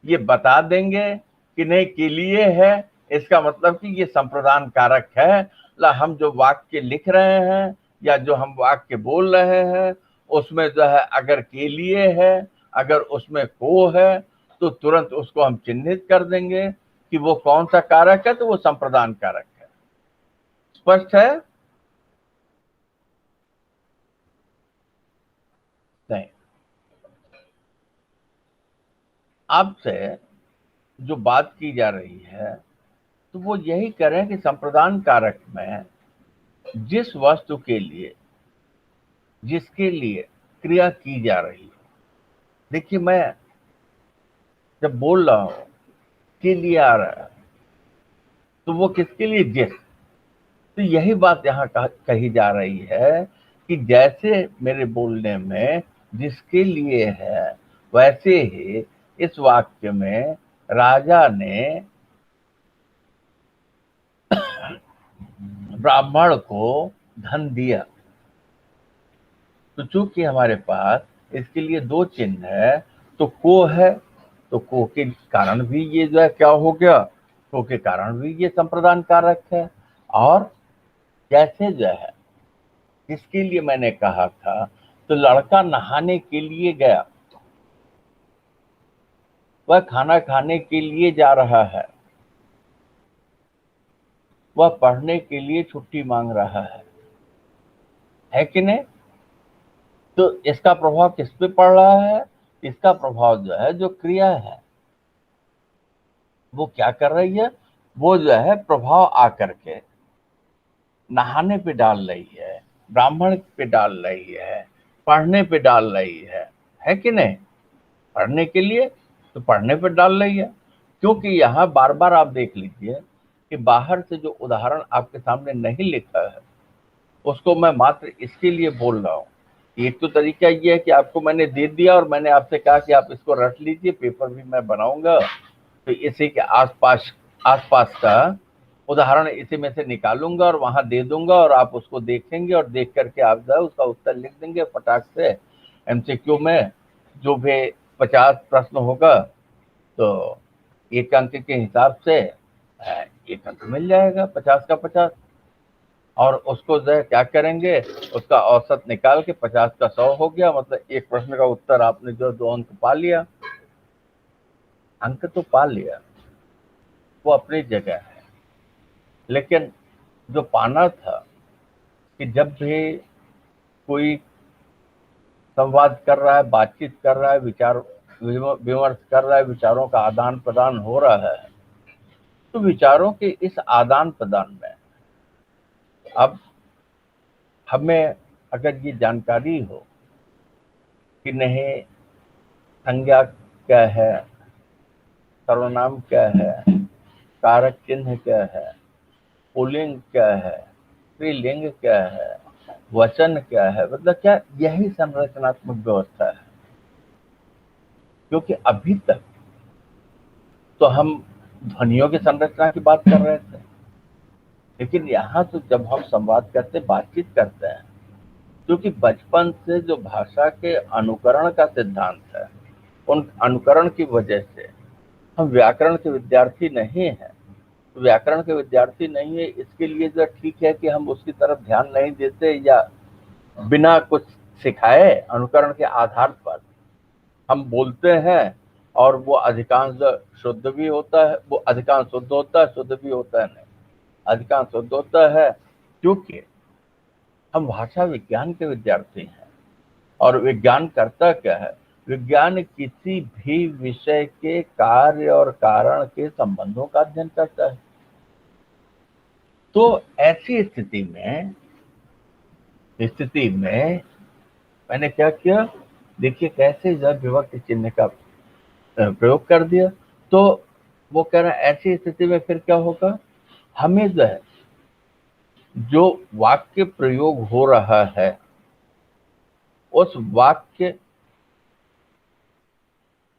ये बता देंगे कि नहीं के लिए है, इसका मतलब कि ये संप्रदान कारक है। हम जो वाक्य लिख रहे हैं या जो हम वाक्य बोल रहे हैं, उसमें जो है अगर के लिए है, अगर उसमें को है, तो तुरंत उसको हम चिन्हित कर देंगे कि वो कौन सा कारक है, तो वो संप्रदान कारक है। स्पष्ट है? नहीं, आपसे जो बात की जा रही है तो वो यही करें कि संप्रदान कारक में जिस वस्तु के लिए, जिसके लिए क्रिया की जा रही है, देखिए मैं जब बोल रहा हूं के लिए आ रहा है तो वो किसके लिए, जिस, तो यही बात यहाँ कही जा रही है कि जैसे मेरे बोलने में जिसके लिए है, वैसे ही इस वाक्य में राजा ने ब्राह्मण को धन दिया। तो चूंकि हमारे पास इसके लिए दो चिन्ह है, तो को है, तो को के कारण भी ये जो है क्या हो गया, को के कारण भी ये संप्रदान कारक है। और जैसे जो है जिसके लिए मैंने कहा था, तो लड़का नहाने के लिए गया, वह खाना खाने के लिए जा रहा है, वह पढ़ने के लिए छुट्टी मांग रहा है कि नहीं? तो इसका प्रभाव किस पे पड़ रहा है? इसका प्रभाव जो है, जो क्रिया है वो क्या कर रही है, वो जो है प्रभाव आकर के नहाने पे डाल रही है, ब्राह्मण पे डाल रही है, पढ़ने पे डाल रही है कि नहीं? पढ़ने के लिए तो पढ़ने पे डाल रही है, क्योंकि यहाँ बार बार आप देख लीजिए कि बाहर से जो उदाहरण आपके सामने नहीं लिखा है उसको मैं मात्र इसके लिए बोल रहा हूँ। एक तो तरीका ये है कि आपको मैंने दे दिया और मैंने आपसे कहा कि आप इसको रट लीजिए, पेपर भी मैं बनाऊंगा, तो इसी के आसपास आसपास का उदाहरण इसी में से निकालूंगा और वहां दे दूंगा और आप उसको देखेंगे और देख करके आप जो है उसका उत्तर लिख देंगे फटाक से। एमसीक्यू में जो भी 50 प्रश्न होगा तो एक अंक के हिसाब से एक अंक मिल जाएगा, 50 का 50। और उसको जो है क्या करेंगे, उसका औसत निकाल के 50 का 100 हो गया, मतलब एक प्रश्न का उत्तर आपने जो 2 अंक पा लिया। अंक तो पा लिया, वो अपनी जगह है, लेकिन जो पाना था कि जब भी कोई संवाद कर रहा है, बातचीत कर रहा है, विचार विमर्श कर रहा है, विचारों का आदान प्रदान हो रहा है, तो विचारों के इस आदान प्रदान में अब हमें अगर ये जानकारी हो कि नहीं संज्ञा क्या है, सर्वनाम क्या है, कारक चिन्ह क्या है, पुल्लिंग क्या है, स्त्रीलिंग क्या है, वचन क्या है, मतलब क्या, यही संरचनात्मक व्यवस्था है। क्योंकि अभी तक तो हम ध्वनियों की संरचना की बात कर रहे थे, लेकिन यहाँ तो जब हम संवाद करते, बातचीत करते हैं, क्योंकि बचपन से जो भाषा के अनुकरण का सिद्धांत है, उन अनुकरण की वजह से हम व्याकरण के विद्यार्थी नहीं हैं। तो व्याकरण के विद्यार्थी नहीं है इसके लिए जो ठीक है कि हम उसकी तरफ ध्यान नहीं देते या बिना कुछ सिखाए अनुकरण के आधार पर हम बोलते हैं, और वो अधिकांश शुद्ध भी होता है, वो अधिकांश शुद्ध होता है, शुद्ध भी होता है नहीं, अधिकांश शुद्ध होता है, क्योंकि हम भाषा विज्ञान के विद्यार्थी हैं। और विज्ञान करता क्या है, विज्ञान किसी भी विषय के कार्य और कारण के संबंधों का अध्ययन करता है। तो ऐसी स्थिति में मैंने क्या किया, देखिए कैसे जब विभक्ति चिन्ह का प्रयोग कर दिया। तो वो कह रहा है ऐसी स्थिति में फिर क्या होगा, हमें जो है जो वाक्य प्रयोग हो रहा है उस वाक्य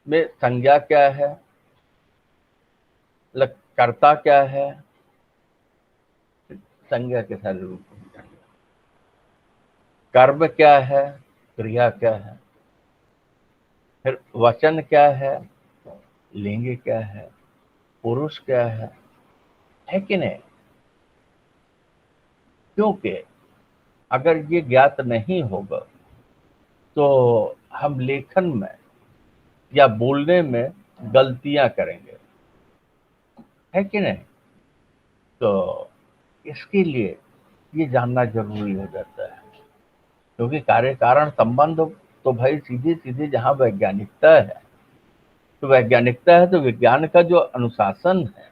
में संज्ञा क्या है, कर्ता क्या है, संज्ञा के सारे रूप, कर्म क्या है, क्रिया क्या है, फिर वचन क्या है, लिंग क्या है, पुरुष क्या है कि नहीं? क्योंकि अगर ये ज्ञात नहीं होगा तो हम लेखन में या बोलने में गलतियां करेंगे, है कि नहीं? तो इसके लिए ये जानना जरूरी हो जाता है, क्योंकि कार्य कारण संबंध तो भाई सीधे सीधे जहां वैज्ञानिकता है, तो वैज्ञानिकता है तो विज्ञान का जो अनुशासन है,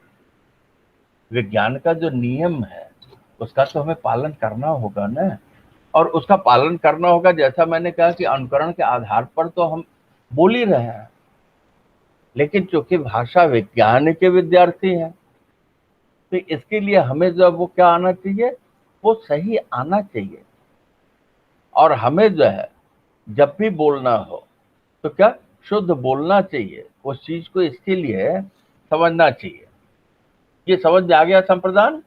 विज्ञान का जो नियम है, उसका तो हमें पालन करना होगा ना। और उसका पालन करना होगा, जैसा मैंने कहा कि अनुकरण के आधार पर तो हम बोल ही रहे हैं, लेकिन चूंकि भाषा विज्ञान के विद्यार्थी हैं, तो इसके लिए हमें जो वो क्या आना चाहिए, वो सही आना चाहिए। और हमें जो है जब भी बोलना हो तो क्या शुद्ध बोलना चाहिए, उस चीज को इसके लिए समझना चाहिए। ये समझ में आ गया संप्रदान?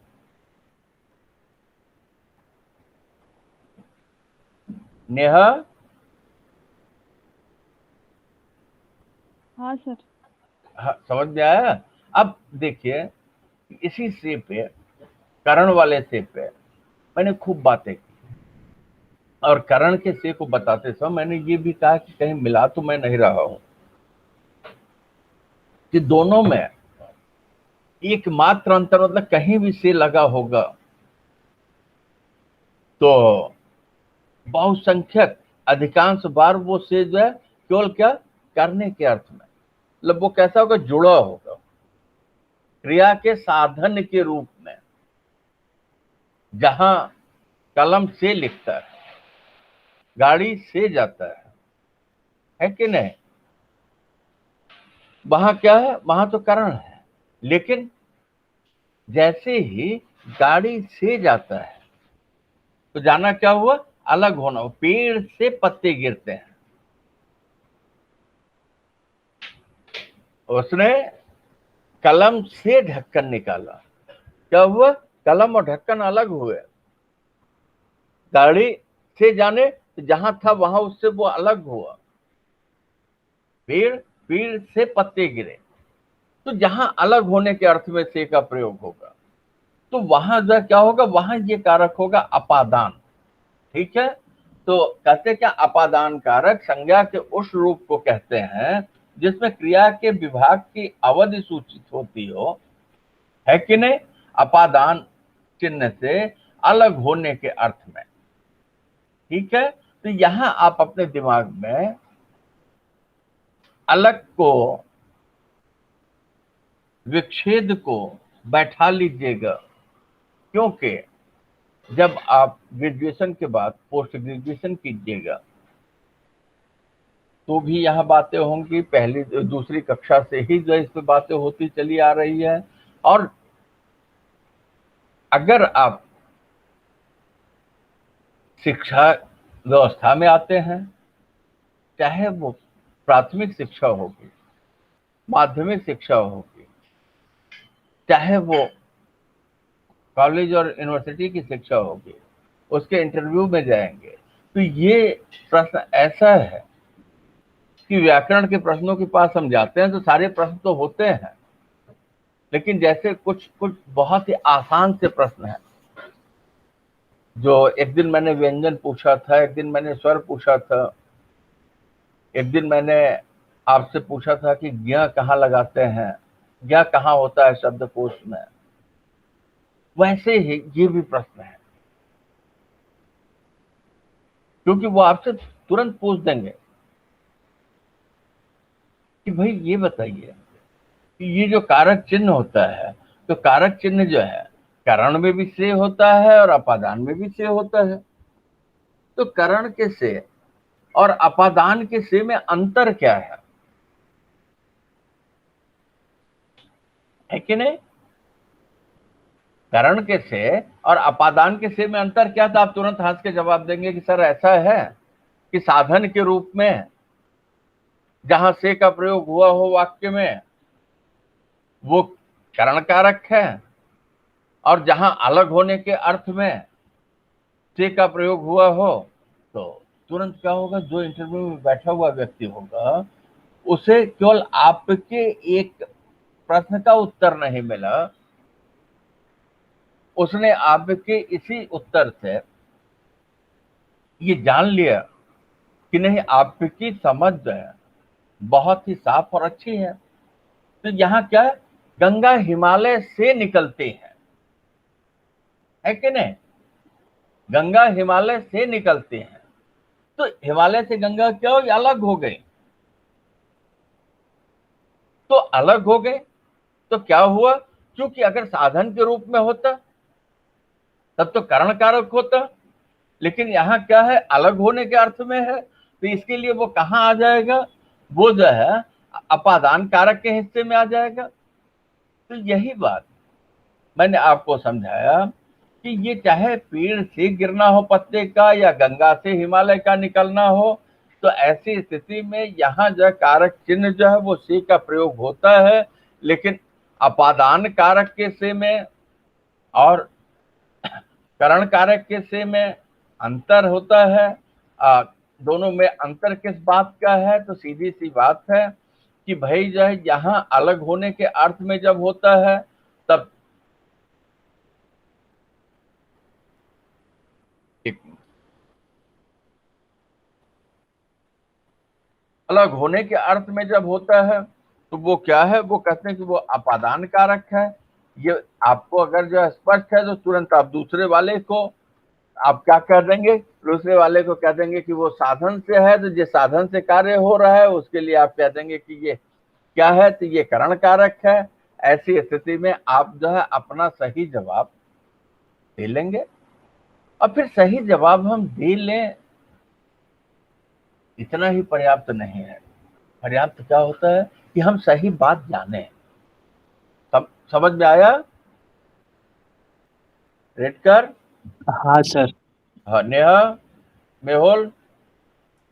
नेहा? हाँ सर। हाँ, समझ में आया। अब देखिए, इसी से पे, करण वाले से पे मैंने खूब बातें की, और करण के से को बताते समय मैंने ये भी कहा कि कहीं मिला तो मैं नहीं रहा हूं कि दोनों में एकमात्र अंतर, मतलब कहीं भी से लगा होगा तो बहुसंख्यक अधिकांश बार वो से जो है केवल क्या करने के अर्थ में, मतलब वो कैसा होगा, जुड़ा होगा क्रिया के साधन के रूप में। जहां कलम से लिखता है, गाड़ी से जाता है कि नहीं, वहां क्या है, वहां तो करण है। लेकिन जैसे ही गाड़ी से जाता है तो जाना क्या हुआ, अलग होना। पेड़ से पत्ते गिरते हैं, उसने कलम से ढक्कन निकाला, क्या हुआ, कलम और ढक्कन अलग हुए। गाड़ी से जाने तो जहां था वहां उससे वो अलग हुआ। पेड़, पेड़ से पत्ते गिरे, तो जहां अलग होने के अर्थ में से का प्रयोग होगा, तो वहां जो क्या होगा, वहां ये कारक होगा अपादान। ठीक है, तो कहते क्या, अपादान कारक संज्ञा के उस रूप को कहते हैं जिसमें क्रिया के विभाग की अवधि सूचित होती हो, है कि नहीं, अपादान चिन्ह से अलग होने के अर्थ में। ठीक है, तो यहां आप अपने दिमाग में अलग को, विच्छेद को बैठा लीजिएगा, क्योंकि जब आप ग्रेजुएशन के बाद पोस्ट ग्रेजुएशन कीजिएगा तो भी यहाँ बातें होंगी, पहली दूसरी कक्षा से ही जो इस पे बातें होती चली आ रही है। और अगर आप शिक्षा व्यवस्था में आते हैं, चाहे वो प्राथमिक शिक्षा होगी, माध्यमिक शिक्षा होगी, चाहे वो कॉलेज और यूनिवर्सिटी की शिक्षा होगी, उसके इंटरव्यू में जाएंगे तो ये प्रश्न ऐसा है कि व्याकरण के प्रश्नों के पास हम जाते हैं तो सारे प्रश्न तो होते हैं, लेकिन जैसे कुछ कुछ बहुत ही आसान से प्रश्न है, जो एक दिन मैंने व्यंजन पूछा था, एक दिन मैंने स्वर पूछा था, एक दिन मैंने आपसे पूछा था कि ज्ञ कहाँ लगाते हैं, ज्ञ कहाँ होता है शब्दकोश में, वैसे ही ये भी प्रश्न है, क्योंकि वो आपसे तुरंत पूछ देंगे कि भाई ये बताइए कि ये जो कारक चिन्ह होता है, तो कारक चिन्ह जो है करण में भी से होता है और अपादान में भी से होता है। तो करण के से और अपादान के से में अंतर क्या है कि नहीं? करण के से और अपादान के से में अंतर क्या था? आप तुरंत हंस के जवाब देंगे कि सर ऐसा है कि साधन के रूप में जहां से का प्रयोग हुआ हो वाक्य में वो करण कारक है, और जहां अलग होने के अर्थ में से का प्रयोग हुआ हो तो तुरंत क्या होगा, जो इंटरव्यू में बैठा हुआ व्यक्ति होगा उसे केवल आपके एक प्रश्न का उत्तर नहीं मिला, उसने आपके इसी उत्तर से ये जान लिया कि नहीं, आपकी समझ जो है बहुत ही साफ और अच्छी है। तो यहाँ क्या है, गंगा हिमालय से निकलते हैं, है कि नहीं, गंगा हिमालय से निकलते हैं, तो हिमालय से गंगा क्या हो, अलग हो गए। तो अलग हो गए तो क्या हुआ, क्योंकि अगर साधन के रूप में होता तब तो करण कारक होता, लेकिन यहाँ क्या है, अलग होने के अर्थ में है, तो इसके लिए वो कहाँ आ जाएगा, वो जो है अपादान कारक के हिस्से में आ जाएगा। तो यही बात मैंने आपको समझाया कि ये चाहे पेड़ से गिरना हो पत्ते का या गंगा से हिमालय का निकलना हो, तो ऐसी स्थिति में यहाँ जो कारक चिन्ह जो है वो से का प्रयोग होता है, लेकिन अपादान कारक के से में और करण कारक के से में अंतर होता है। दोनों में अंतर किस बात का है, तो सीधी सी बात है कि भाई जो है यहाँ अलग होने के अर्थ में जब होता है तब अलग होने के अर्थ में जब होता है तो वो क्या है, वो कहते हैं कि वो अपादान कारक है। ये आपको अगर जो स्पष्ट है तो तुरंत आप दूसरे वाले को आप क्या कह देंगे, दूसरे वाले को कह देंगे कि वो साधन से है, तो जिस साधन से कार्य हो रहा है उसके लिए आप कह देंगे कि ये क्या है, तो ये करण कारक है। ऐसी स्थिति में आप जो है अपना सही जवाब दे लेंगे। और फिर सही जवाब हम दे लें इतना ही पर्याप्त नहीं है। पर्याप्त क्या होता है कि हम सही बात जाने। समझ में आया रेडकर? हाँ सर। हाँ नेहा, मेहुल,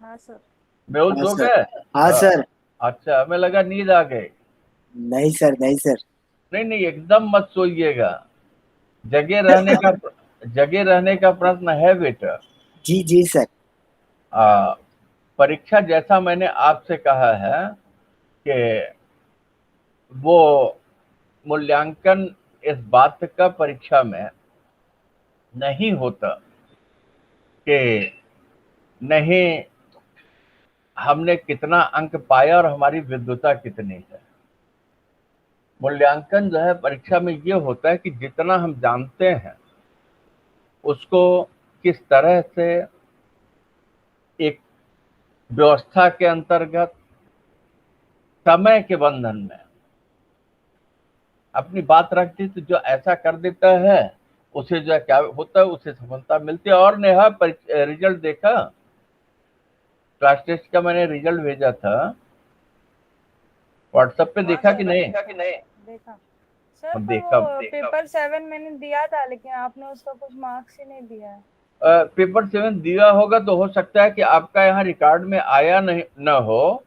हाँ सर। मेहुल हाँ सो सर। गए? हाँ हाँ। सर। अच्छा, हमें लगा नींद आ गई। नहीं सर, नहीं सर। नहीं नहीं, एकदम मत सोइएगा। जगे रहने का जगे रहने का प्रश्न है बेटा। जी जी सर। परीक्षा जैसा मैंने आपसे कहा है कि वो मूल्यांकन इस बात का परीक्षा में नहीं होता कि नहीं हमने कितना अंक पाया और हमारी विद्वता कितनी है। मूल्यांकन जो है परीक्षा में ये होता है कि जितना हम जानते हैं उसको किस तरह से एक व्यवस्था के अंतर्गत समय के बंधन में अपनी बात रखती, तो जो ऐसा कर देता है उसे जो क्या होता है, उसे सफलता मिलती है। और नेहा रिजल्ट देखा, क्लास टेस्ट का मैंने रिजल्ट भेजा था व्हाट्सएप पे, देखा कि नहीं? देखा सर, पर देखा वो पेपर 7 मैंने दिया था, लेकिन आपने उसका कुछ मार्क्स ही नहीं दिया है। पेपर 7 दिया होगा तो हो सकता है कि आपका यहाँ रिकॉर्ड में आया नहीं न हो,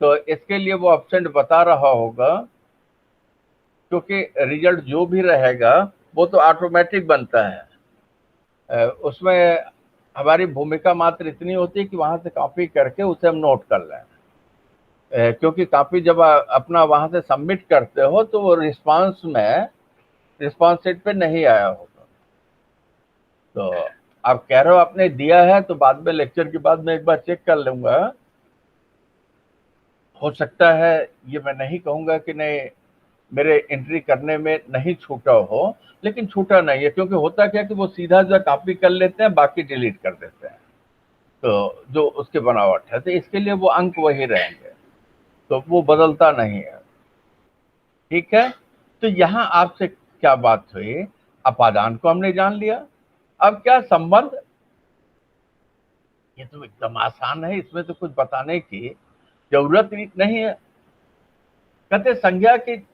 तो इसके लिए वो एब्सेंट बता रहा होगा, क्योंकि रिजल्ट जो भी रहेगा वो तो ऑटोमेटिक बनता है। उसमें हमारी भूमिका मात्र इतनी होती है कि वहां से कॉपी करके उसे हम नोट कर लें। क्योंकि कॉपी जब अपना वहां से सबमिट करते हो तो वो रिस्पांस शीट पे नहीं आया होगा। तो आप कह रहे हो आपने दिया है, तो बाद में लेक्चर के बाद मैं एक बार चेक कर लूंगा। हो सकता है, ये मैं नहीं कहूंगा कि नहीं मेरे एंट्री करने में नहीं छूटा हो, लेकिन छूटा नहीं है, क्योंकि होता क्या कि वो सीधा जो कॉपी कर लेते हैं, बाकी डिलीट कर देते हैं। तो जो उसके बनावट है, तो इसके लिए वो अंक वही रहेंगे, तो वो बदलता नहीं है। ठीक है, तो यहाँ आपसे क्या बात हुई, अपादान को हमने जान लिया। अब क्या संबंध, ये तो एकदम आसान है, इसमें तो कुछ बताने की जरूरत नहीं है। कहते संज्ञा की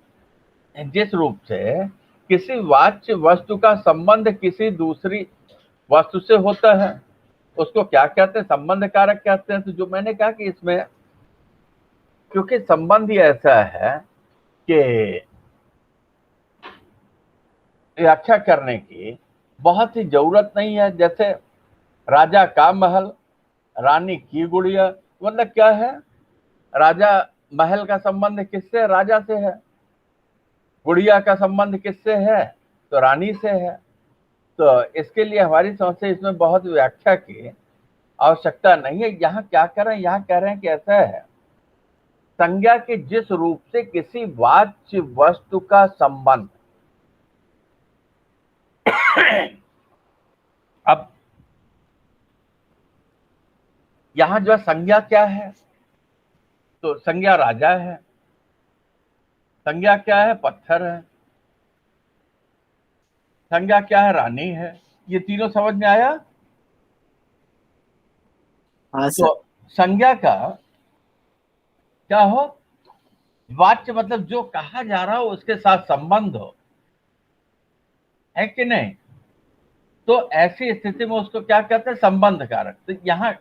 जिस रूप से किसी वाच्य वस्तु का संबंध किसी दूसरी वस्तु से होता है उसको क्या कहते हैं, संबंध कारक कहते हैं। तो जो मैंने कहा कि इसमें क्योंकि संबंध ही ऐसा है कि व्याख्या करने की बहुत ही जरूरत नहीं है। जैसे राजा का महल, रानी की गुड़िया, मतलब क्या है, राजा महल का संबंध किससे है, राजा से है। गुड़िया का संबंध किससे है, तो रानी से है। तो इसके लिए हमारी समझ से इसमें बहुत व्याख्या की आवश्यकता नहीं है। यहाँ क्या कर रहे हैं, यहाँ कह रहे हैं कि ऐसा है, संज्ञा के जिस रूप से किसी वाच्य वस्तु का संबंध। अब यहां जो है संज्ञा क्या है, तो संज्ञा राजा है, संज्ञा क्या है, पत्थर है, संज्ञा क्या है, रानी है। ये तीनों समझ में आया। हाँ तो सर। संज्ञा का क्या हो, वाच्य मतलब जो कहा जा रहा हो उसके साथ संबंध हो, है कि नहीं। तो ऐसी स्थिति में उसको क्या कहते हैं, संबंध कारक। तो यहाँ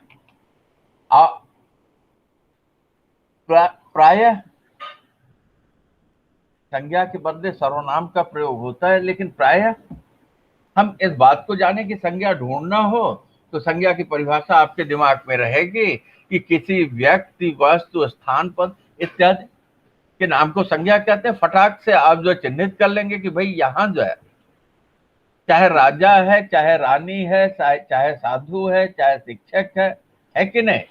प्रायः संज्ञा के बदले सर्वनाम का प्रयोग होता है, लेकिन प्रायः हम इस बात को जाने कि संज्ञा ढूंढना हो तो संज्ञा की परिभाषा आपके दिमाग में रहेगी कि किसी व्यक्ति, वस्तु, स्थान, पद इत्यादि के नाम को संज्ञा कहते हैं। फटाक से आप जो चिन्हित कर लेंगे कि भाई यहां जो है चाहे राजा है, चाहे रानी है, चाहे साधु है, चाहे शिक्षक है कि नहीं।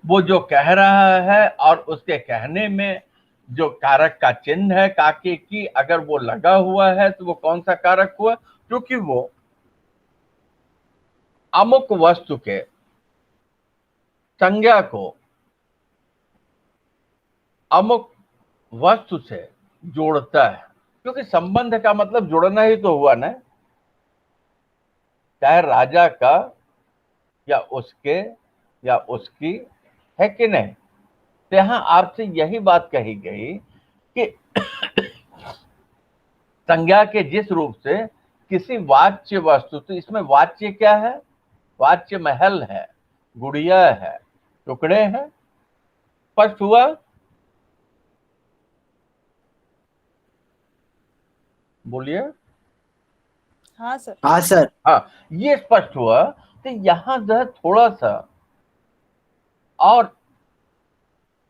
वो जो कह रहा है और उसके कहने में जो कारक का चिन्ह है काके की, अगर वो लगा हुआ है तो वो कौन सा कारक हुआ, क्योंकि वो अमुक वस्तु के संज्ञा को अमुक वस्तु से जोड़ता है। क्योंकि संबंध का मतलब जुड़ना ही तो हुआ ना, चाहे राजा का या उसके या उसकी, है कि नहीं। तो यहां आपसे यही बात कही गई कि संज्ञा के जिस रूप से किसी वाच्य वस्तु, तो इसमें वाच्य क्या है, वाच्य महल है, गुड़िया है, टुकड़े हैं। स्पष्ट हुआ। बोलिए। हाँ सर। हाँ सर। हाँ, ये स्पष्ट हुआ। तो यहां जो है थोड़ा सा और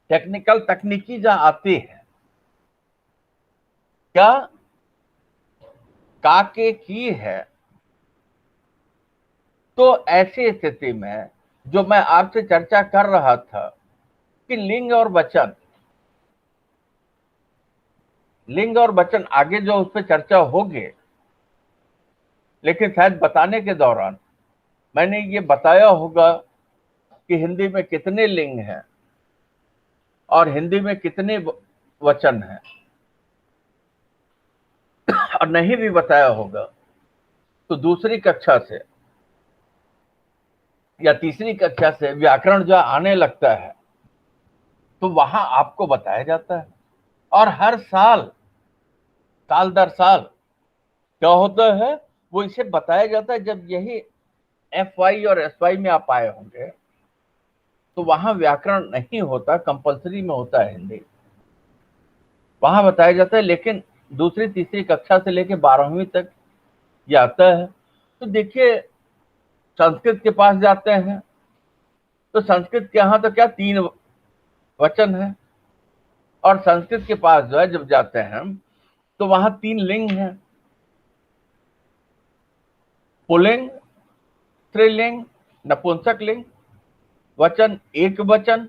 टेक्निकल तकनीकी जो आती है, क्या काके की है, तो ऐसी स्थिति में जो मैं आपसे चर्चा कर रहा था कि लिंग और वचन, लिंग और वचन आगे जो उस पर चर्चा होगी, लेकिन शायद बताने के दौरान मैंने ये बताया होगा कि हिंदी में कितने लिंग हैं और हिंदी में कितने वचन हैं, और नहीं भी बताया होगा तो दूसरी कक्षा से या तीसरी कक्षा से व्याकरण जो आने लगता है तो वहां आपको बताया जाता है। और हर साल, साल दर साल क्या होता है, वो इसे बताया जाता है। जब यही FY और SY में आप आए होंगे तो वहां व्याकरण नहीं होता, कंपलसरी में होता है हिंदी, वहां बताया जाता है। लेकिन दूसरी तीसरी कक्षा से लेकर 12वीं तक ये आता है। तो देखिए, संस्कृत के पास जाते हैं तो संस्कृत के यहाँ तो क्या 3 वचन है, और संस्कृत के पास जो है जब जाते हैं तो वहां 3 लिंग हैं, पुल्लिंग, स्त्रीलिंग, नपुंसक लिंग। वचन एक वचन,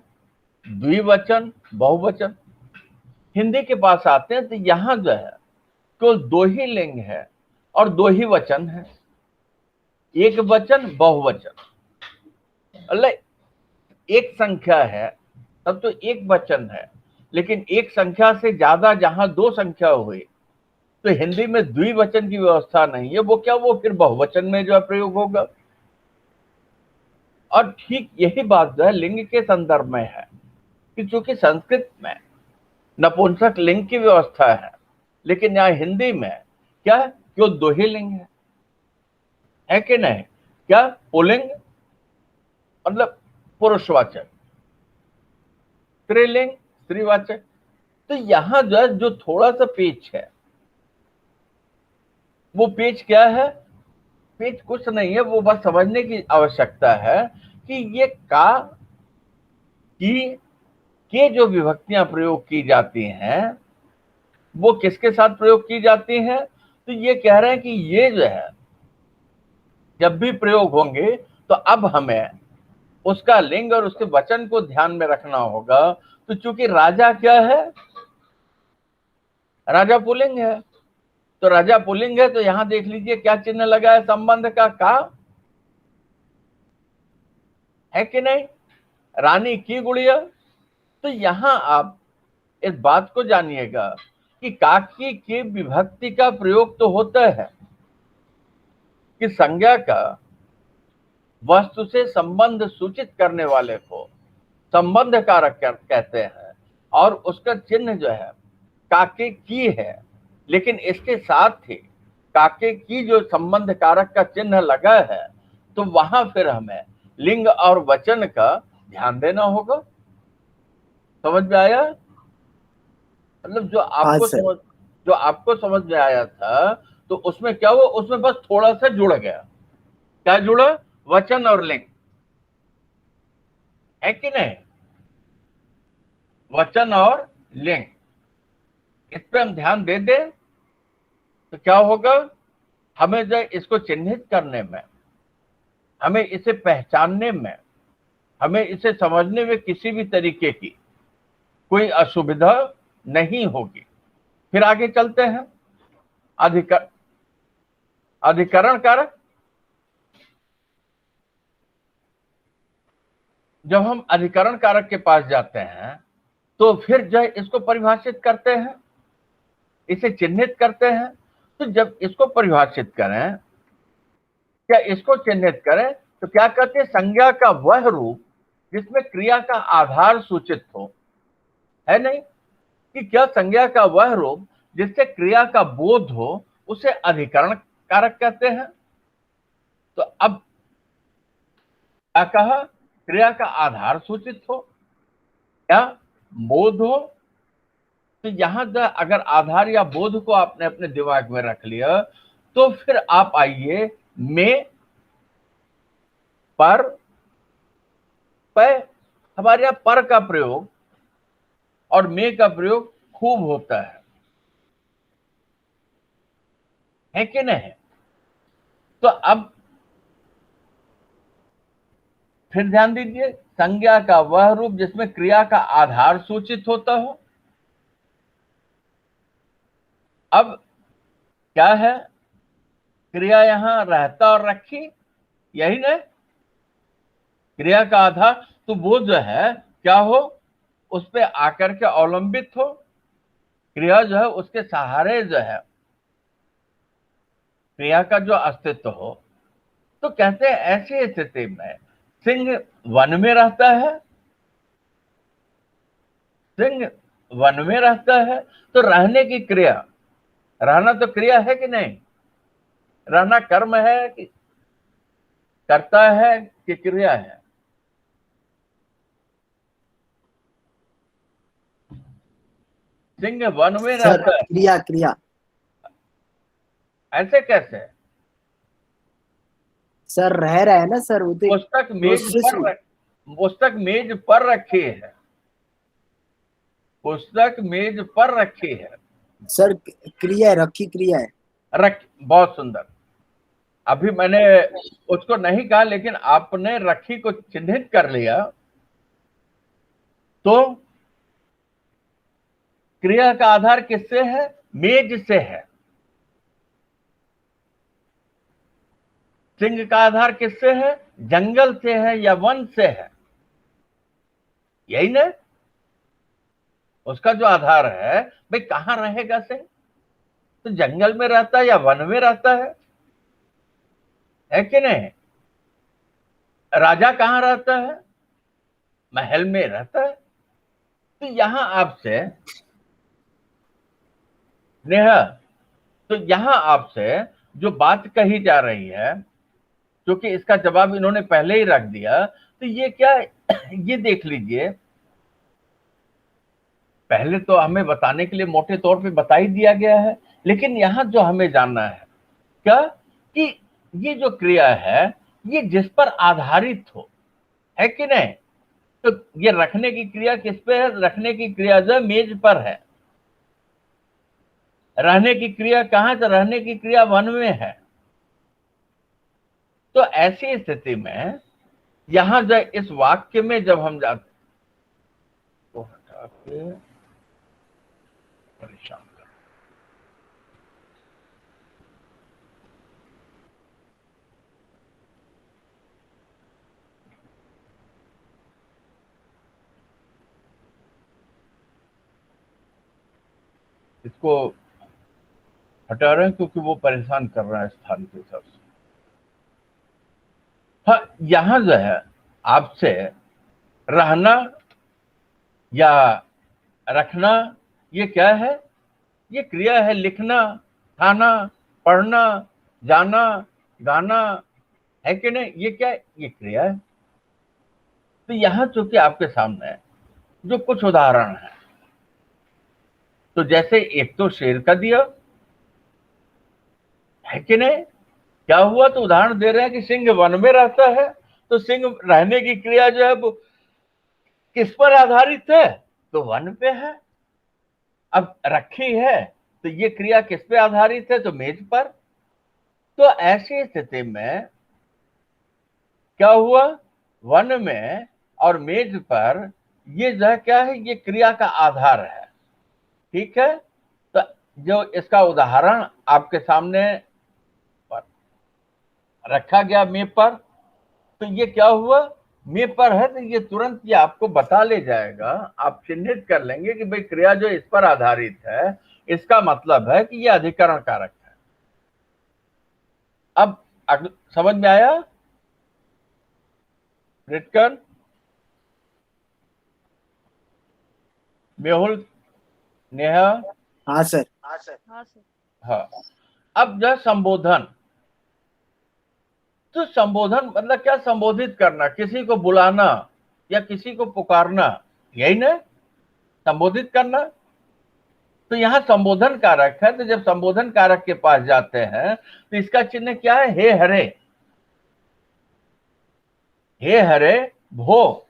द्विवचन, बहुवचन। हिंदी के पास आते हैं तो यहां जो है केवल 2 ही लिंग है और 2 ही वचन है, एक वचन, बहुवचन। अल्लाह, एक संख्या है तब तो एक वचन है, लेकिन एक संख्या से ज्यादा जहां 2 संख्या हुई तो हिंदी में द्विवचन की व्यवस्था नहीं है। वो क्या, वो फिर बहुवचन में जो है प्रयोग होगा। और ठीक यही बात जो है लिंग के संदर्भ में है कि चूंकि संस्कृत में नपुंसक लिंग की व्यवस्था है, लेकिन यहाँ हिंदी में क्या है, केवल 2 ही लिंग है कि नहीं। क्या, पुल्लिंग मतलब पुरुषवाचक, स्त्रीलिंग स्त्रीवाचक। तो यहां जो है जो थोड़ा सा पेच है, वो पेच क्या है, पेच कुछ नहीं है, वो बस समझने की आवश्यकता है कि ये का की के जो विभक्तियां प्रयोग की जाती हैं वो किसके साथ प्रयोग की जाती हैं। तो ये कह रहे हैं कि ये जो है जब भी प्रयोग होंगे तो अब हमें उसका लिंग और उसके वचन को ध्यान में रखना होगा। तो चूंकि राजा क्या है, राजा पुल्लिंग है, तो राजा पुल्लिंग है तो यहां देख लीजिए क्या चिन्ह लगा है संबंध का, है कि नहीं, रानी की गुड़िया। तो यहां आप इस बात को जानिएगा कि काकी की विभक्ति का प्रयोग तो होता है कि संज्ञा का वस्तु से संबंध सूचित करने वाले को संबंध कारक कहते हैं, और उसका चिन्ह जो है काके की है। लेकिन इसके साथ ही काके की जो संबंध कारक का चिन्ह लगा है, तो वहां फिर हमें लिंग और वचन का ध्यान देना होगा। समझ में आया? मतलब हाँ सर। जो आपको समझ में आया था, तो उसमें क्या हुआ, उसमें बस थोड़ा सा जुड़ गया। क्या जुड़ा? वचन और लिंग, है कि नहीं? वचन और लिंग, इस पे हम ध्यान दे दें तो क्या होगा, हमें जो इसको चिन्हित करने में, हमें इसे पहचानने में, हमें इसे समझने में किसी भी तरीके की कोई असुविधा नहीं होगी। फिर आगे चलते हैं। अधिकरण कारक, जब हम अधिकरण कारक के पास जाते हैं तो फिर जो इसको परिभाषित करते हैं, इसे चिन्हित करते हैं। तो जब इसको परिभाषित करें, क्या इसको चिन्हित करें, तो क्या कहते हैं, संज्ञा का वह रूप जिसमें क्रिया का आधार सूचित हो, है नहीं, कि क्या संज्ञा का वह रूप जिससे क्रिया का बोध हो, उसे अधिकरण कारक कहते हैं। तो अब क्या कहा, क्रिया का आधार सूचित हो या बोध हो। तो यहां अगर आधार या बोध को आपने अपने दिमाग में रख लिया, तो फिर आप आइए में, पर, पे। हमारे यहां पर का प्रयोग और में का प्रयोग खूब होता है कि नहीं? तो अब फिर ध्यान दीजिए, संज्ञा का वह रूप जिसमें क्रिया का आधार सूचित होता हो। अब क्या है, क्रिया यहां रहता और रखी, यही ना क्रिया का आधार। तो वो जो है क्या हो, उस पे आकर के अवलंबित हो, क्रिया जो है उसके सहारे जो है क्रिया का जो अस्तित्व हो। तो कहते हैं ऐसी स्थिति में सिंह वन में रहता है, सिंह वन में रहता है। तो रहने की क्रिया, रहना तो क्रिया है कि नहीं, रहना कर्म है कि करता है कि क्रिया है? सिंह वन में सर रहता है, क्रिया क्रिया। ऐसे कैसे? सर रह रहा है ना सर, वो तो पुस्तक मेज प्रोसेस। पर पुस्तक मेज पर रखी है, पुस्तक मेज पर रखी है। सर क्रिया है, रखी क्रिया है। रख, बहुत सुंदर। अभी मैंने उसको नहीं कहा, लेकिन आपने रखी को चिन्हित कर लिया। तो क्रिया का आधार किससे है? मेज से है। सिंह का आधार किससे है? जंगल से है या वन से है, यही ना उसका जो आधार है। भाई कहां रहेगा सिंह? तो जंगल में रहता है या वन में रहता है कि नहीं? राजा कहां रहता है? महल में रहता है। तो यहां आपसे नेहा, तो यहां आपसे जो बात कही जा रही है, क्योंकि इसका जवाब इन्होंने पहले ही रख दिया, तो ये क्या, ये देख लीजिए, पहले तो हमें बताने के लिए मोटे तौर पे बता ही दिया गया है, लेकिन यहां जो हमें जानना है क्या, कि ये जो क्रिया है ये जिस पर आधारित हो, है कि नहीं। तो ये रखने की क्रिया किस पे है? रखने की क्रिया जो मेज पर है। रहने की क्रिया कहां से? रहने की क्रिया वन में है। तो ऐसी स्थिति में यहां जो इस वाक्य में जब हम जाते तो हटा के परेशान कर, इसको हटा रहे हैं क्योंकि वो परेशान कर रहा है स्थान के हिसाब से। हाँ, यहां जो है आपसे रहना या रखना, ये क्या है? ये क्रिया है। लिखना, खाना, पढ़ना, जाना, गाना, है कि नहीं? ये क्या है? ये क्रिया है। तो यहां चूंकि आपके सामने है जो कुछ उदाहरण है, तो जैसे एक तो शेर का दिया, है कि नहीं? क्या हुआ? तो उदाहरण दे रहे हैं कि सिंह वन में रहता है, तो सिंह रहने की क्रिया जो है वो किस पर आधारित है? तो वन पे है। अब रखी है तो ये क्रिया किस पे आधारित है? तो मेज पर। तो ऐसी स्थिति में क्या हुआ? वन में और मेज पर, ये जो है क्या है? ये क्रिया का आधार है। ठीक है। तो जो इसका उदाहरण आपके सामने रखा गया मेज पर, तो ये क्या हुआ? मेज पर है तो ये तुरंत ये आपको बता ले जाएगा, आप चिन्हित कर लेंगे कि भाई क्रिया जो इस पर आधारित है, इसका मतलब है कि ये अधिकरण कारक है। अब समझ में आया रिटकन? मेहुल, नेहा? हाँ सर। हाँ सर। हाँ। अब जो संबोधन, तो संबोधन मतलब क्या? संबोधित करना, किसी को बुलाना या किसी को पुकारना, यही ना संबोधित करना। तो यहां संबोधन कारक है, तो जब संबोधन कारक के पास जाते हैं तो इसका चिन्ह क्या है? हे हरे, हे हरे भो।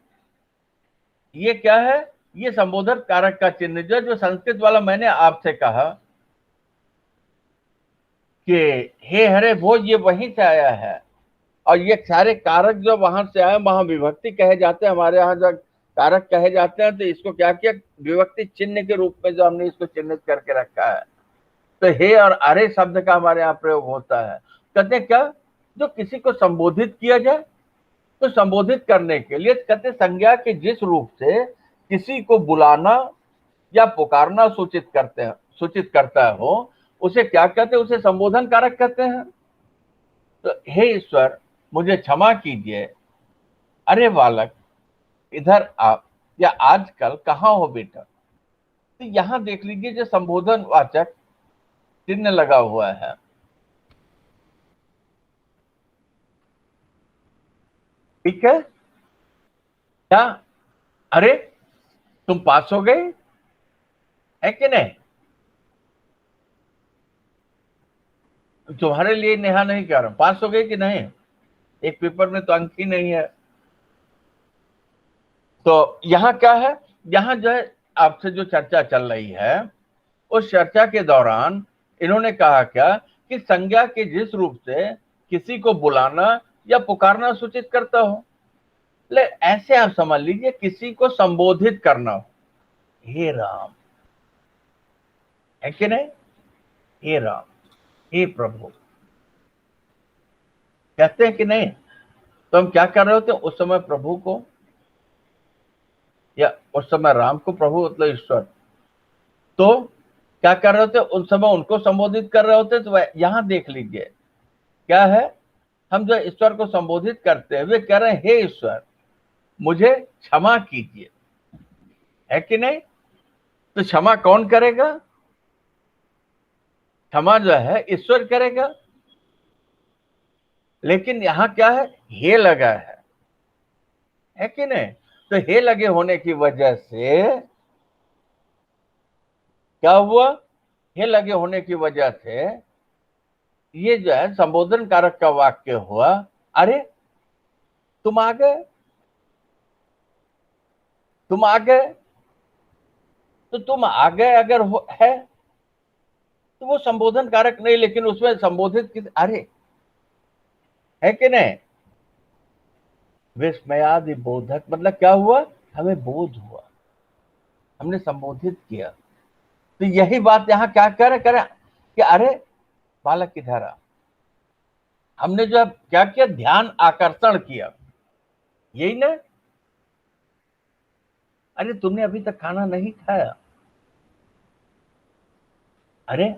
ये क्या है? ये संबोधन कारक का चिन्ह जो संस्कृत वाला मैंने आपसे कहा कि हे हरे भो, ये वहीं से आया है। और ये सारे कारक जो वहां से आए, वहां विभक्ति कहे जाते हैं। हमारे यहाँ जब कारक कहे जाते हैं तो इसको क्या किया? विभक्ति चिन्ह के रूप में जो हमने इसको चिन्हित करके रखा है। तो हे और अरे शब्द का हमारे यहाँ प्रयोग होता है। कहते हैं क्या? जो किसी को संबोधित किया जाए, तो संबोधित करने के लिए कहते संज्ञा के जिस रूप से किसी को बुलाना या पुकारना सूचित करता हो, उसे क्या कहते हैं? उसे संबोधन कारक कहते हैं। तो हे ईश्वर मुझे क्षमा कीजिए, अरे बालक इधर आप, या आजकल कहाँ हो बेटा। तो यहां देख लीजिए जो संबोधन वाचक चिन्ह लगा हुआ है, ठीक है। क्या? अरे तुम पास हो गए, है कि नहीं? तुम्हारे लिए नेहा नहीं कह रहा हूं, पास हो गए कि नहीं? एक पेपर में तो अंक ही नहीं है। तो यहाँ क्या है? यहाँ जो है आपसे जो चर्चा चल रही है, उस चर्चा के दौरान इन्होंने कहा क्या कि संज्ञा के जिस रूप से किसी को बुलाना या पुकारना सूचित करता हो। ले ऐसे आप समझ लीजिए किसी को संबोधित करना हो, हे राम, है कि नहीं? हे राम, हे प्रभु, कहते हैं कि नहीं? तो हम क्या कर रहे होते हैं उस समय? प्रभु को, या उस समय राम को, प्रभु मतलब ईश्वर, तो क्या कर रहे होते? उन समय उनको संबोधित कर रहे होते। तो यहां देख लीजिए क्या है? हम जो ईश्वर को संबोधित करते हैं वे कह रहे हैं हे ईश्वर मुझे क्षमा कीजिए, है कि नहीं? तो क्षमा कौन करेगा? क्षमा जो है ईश्वर करेगा। लेकिन यहां क्या है? हे लगा है कि नहीं? तो हे लगे होने की वजह से क्या हुआ? हे लगे होने की वजह से ये जो है संबोधन कारक का वाक्य हुआ। अरे तुम आ गए, तुम आ गए। तो तुम आ गए अगर है तो वो संबोधन कारक नहीं, लेकिन उसमें संबोधित किस? अरे, है कि नहीं? विस्मयादि बोधक मतलब क्या हुआ? हमें बोध हुआ, हमने संबोधित किया। तो यही बात यहां क्या करे कि अरे बालक किधर आ। हमने जो क्या किया? ध्यान आकर्षण किया, यही ना? अरे तुमने अभी तक खाना नहीं खाया, अरे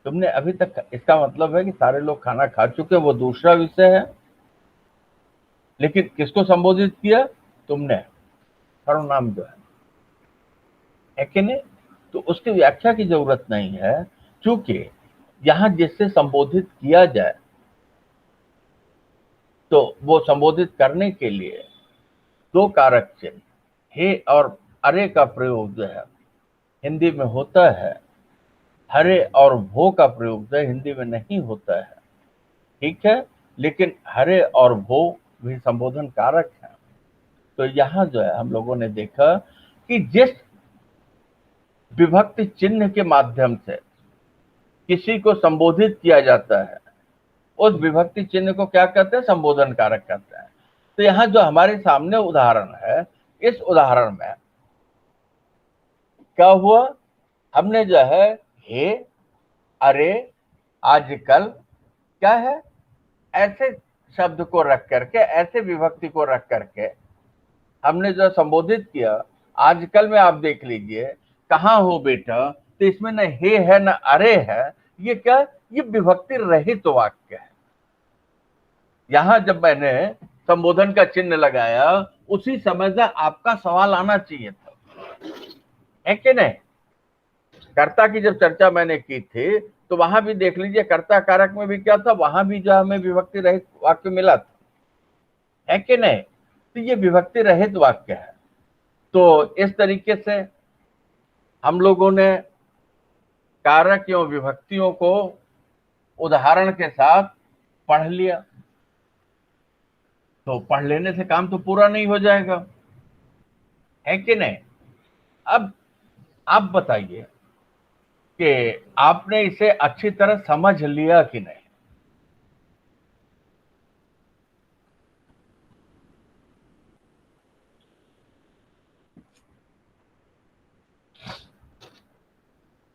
तुमने अभी तक, इसका मतलब है कि सारे लोग खाना खा चुके, वो दूसरा विषय है, लेकिन किसको संबोधित किया? तुमने, सर्वनाम जो है कि नहीं? तो उसकी व्याख्या की जरूरत नहीं है, क्योंकि यहां जिससे संबोधित किया जाए तो वो संबोधित करने के लिए दो कारक चिन्ह हे और अरे का प्रयोग जो है हिंदी में होता है, हरे और वो का प्रयोग जो है हिंदी में नहीं होता है। ठीक है, लेकिन हरे और वो भी संबोधन कारक है। तो यहाँ जो है हम लोगों ने देखा कि जिस विभक्ति चिन्ह के माध्यम से किसी को संबोधित किया जाता है, उस विभक्ति चिन्ह को क्या कहते हैं? संबोधन कारक कहते हैं। तो यहाँ जो हमारे सामने उदाहरण है, इस उदाहरण में क्या हुआ? हमने जो है हे, अरे, आजकल, क्या है, ऐसे शब्द को रख करके, ऐसे विभक्ति को रख करके हमने जो संबोधित किया। आजकल में आप देख लीजिए, कहाँ हो बेटा, तो इसमें न हे है न अरे है। ये क्या? ये विभक्ति रहित तो वाक्य है। यहां जब मैंने संबोधन का चिन्ह लगाया, उसी समय से आपका सवाल आना चाहिए था, है कि नहीं? कर्ता की जब चर्चा मैंने की थी तो वहां भी देख लीजिए, कर्ता कारक में भी क्या था, वहां भी जो हमें विभक्ति रहित वाक्य मिला था, है कि नहीं? तो ये विभक्ति रहित वाक्य है। तो इस तरीके से हम लोगों ने कारक एवं विभक्तियों को उदाहरण के साथ पढ़ लिया। तो पढ़ लेने से काम तो पूरा नहीं हो जाएगा, है कि नहीं? अब आप बताइए कि आपने इसे अच्छी तरह समझ लिया कि नहीं?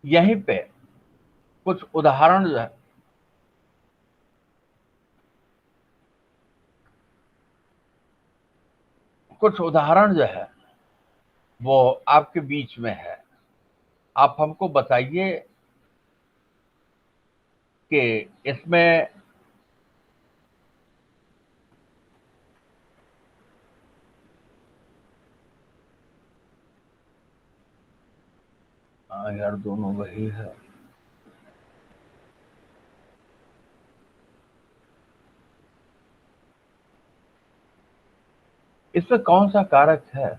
यहीं पे कुछ उदाहरण जो है, वो आपके बीच में है। आप हमको बताइए कि इसमें यार दोनों वही है। इसमें कौन सा कारक है?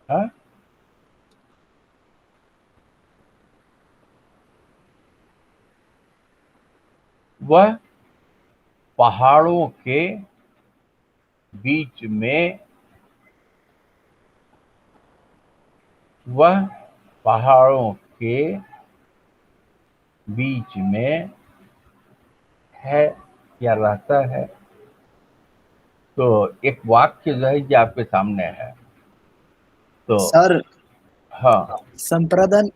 हा? वह पहाड़ों के बीच में, वह पहाड़ों के बीच में है या रहता है। तो एक वाक्य जो है ये आपके सामने है। तो सर हाँ, संप्रदान,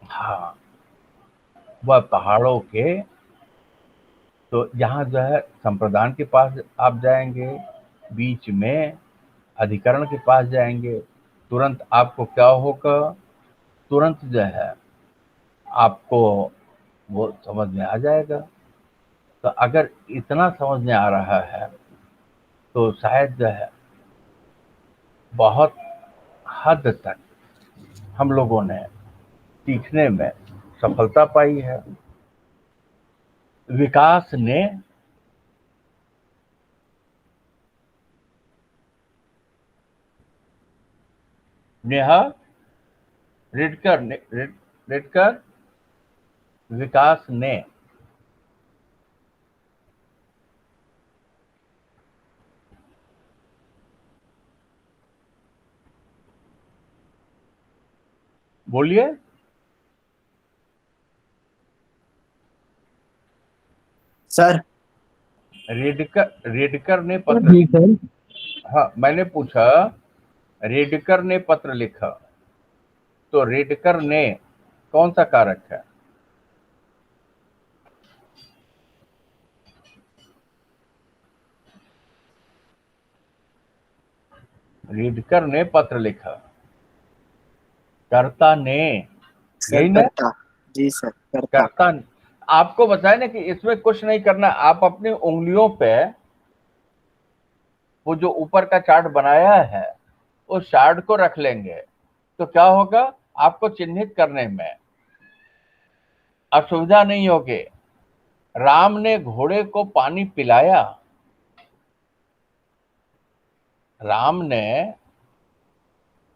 हाँ, वह पहाड़ों के, तो यहाँ जो है संप्रदान के पास आप जाएंगे, बीच में अधिकरण के पास जाएंगे, तुरंत आपको क्या होगा? तुरंत जो है आपको वो समझ में आ जाएगा। तो अगर इतना समझ में आ रहा है तो शायद जो है बहुत हद तक हम लोगों ने सीखने में सफलता पाई है। विकास ने नेहा रिडकर ने रिडकर विकास ने बोलिए। सर रेडकर ने पत्र, हाँ मैंने पूछा, रेडकर ने पत्र लिखा, तो रेडकर ने कौन सा कारक है? रीडकर ने पत्र लिखा, कर्ता ने, यही सर ना? करता। जी सर करता। कर्ता। आपको बताया ना कि इसमें कुछ नहीं करना, आप अपनी उंगलियों पे वो जो ऊपर का चार्ट बनाया है उस चार्ट को रख लेंगे, तो क्या होगा, आपको चिन्हित करने में असुविधा नहीं होगी। राम ने घोड़े को पानी पिलाया, राम ने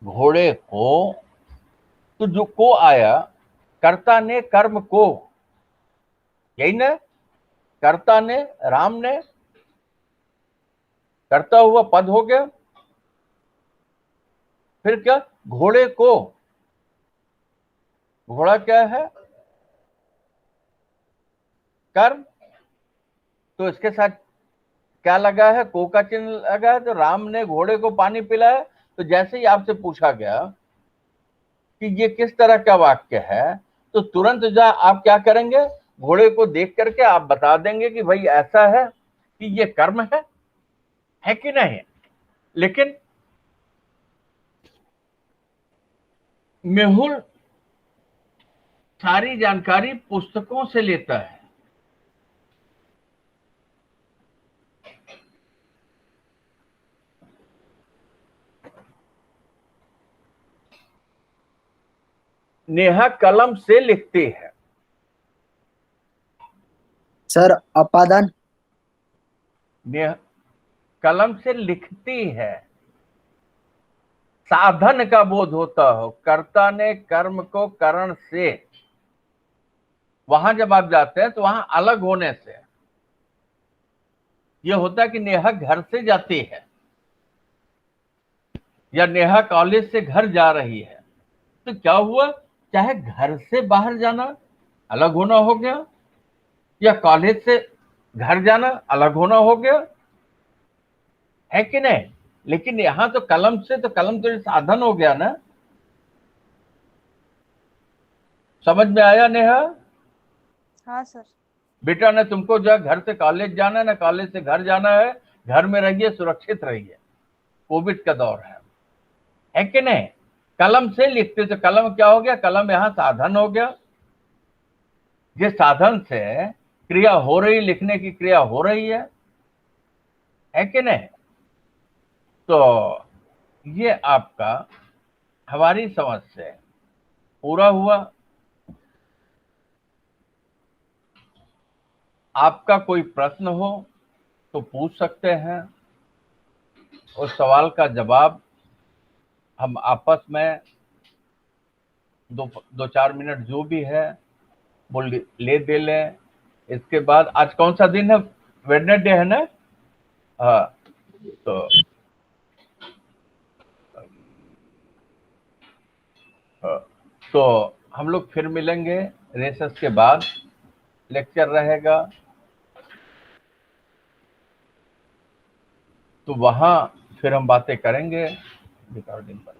घोड़े को, तो जो को आया, कर्ता ने कर्म को, यही ना? कर्ता ने, राम ने, करता हुआ पद हो गया। फिर क्या, घोड़े को, घोड़ा क्या है, कर्म, तो इसके साथ क्या लगा है, को का चिन्ह लगा है, तो राम ने घोड़े को पानी पिलाया। तो जैसे ही आपसे पूछा गया कि ये किस तरह का वाक्य है, तो तुरंत जा आप क्या करेंगे, घोड़े को देख करके आप बता देंगे कि भाई ऐसा है कि ये कर्म है कि नहीं। लेकिन मेहुल सारी जानकारी पुस्तकों से लेता है। नेहा कलम से लिखती है। सर अपादान। नेहा कलम से लिखती है, साधन का बोध होता हो, कर्ता ने कर्म को करण से, वहां जब आप जाते हैं तो वहां अलग होने से यह होता है कि नेहा घर से जाती है या नेहा कॉलेज से घर जा रही है, तो क्या हुआ, चाहे घर से बाहर जाना अलग होना हो गया या कॉलेज से घर जाना अलग होना हो गया, है कि नहीं? लेकिन यहां तो कलम से, तो कलम तो साधन हो गया ना। समझ में आया नेहा? हाँ सर। बेटा ने तुमको जो घर से कॉलेज जाना है ना, कॉलेज से घर जाना है, घर में रहिए, सुरक्षित रहिए, कोविड का दौर है कि नहीं? कलम से लिखते, तो कलम क्या हो गया, कलम यहां साधन हो गया, जिस साधन से क्रिया हो रही, लिखने की क्रिया हो रही है कि नहीं? तो ये आपका हमारी समझ से पूरा हुआ। आपका कोई प्रश्न हो तो पूछ सकते हैं, उस सवाल का जवाब हम आपस में दो चार मिनट जो भी है वो ले दे लें। इसके बाद आज कौन सा दिन है, वेडनेसडे है ना? हाँ, तो हाँ, तो हम लोग फिर मिलेंगे रेसेस के बाद, लेक्चर रहेगा, तो वहां फिर हम बातें करेंगे रिकॉर्डिंग पर।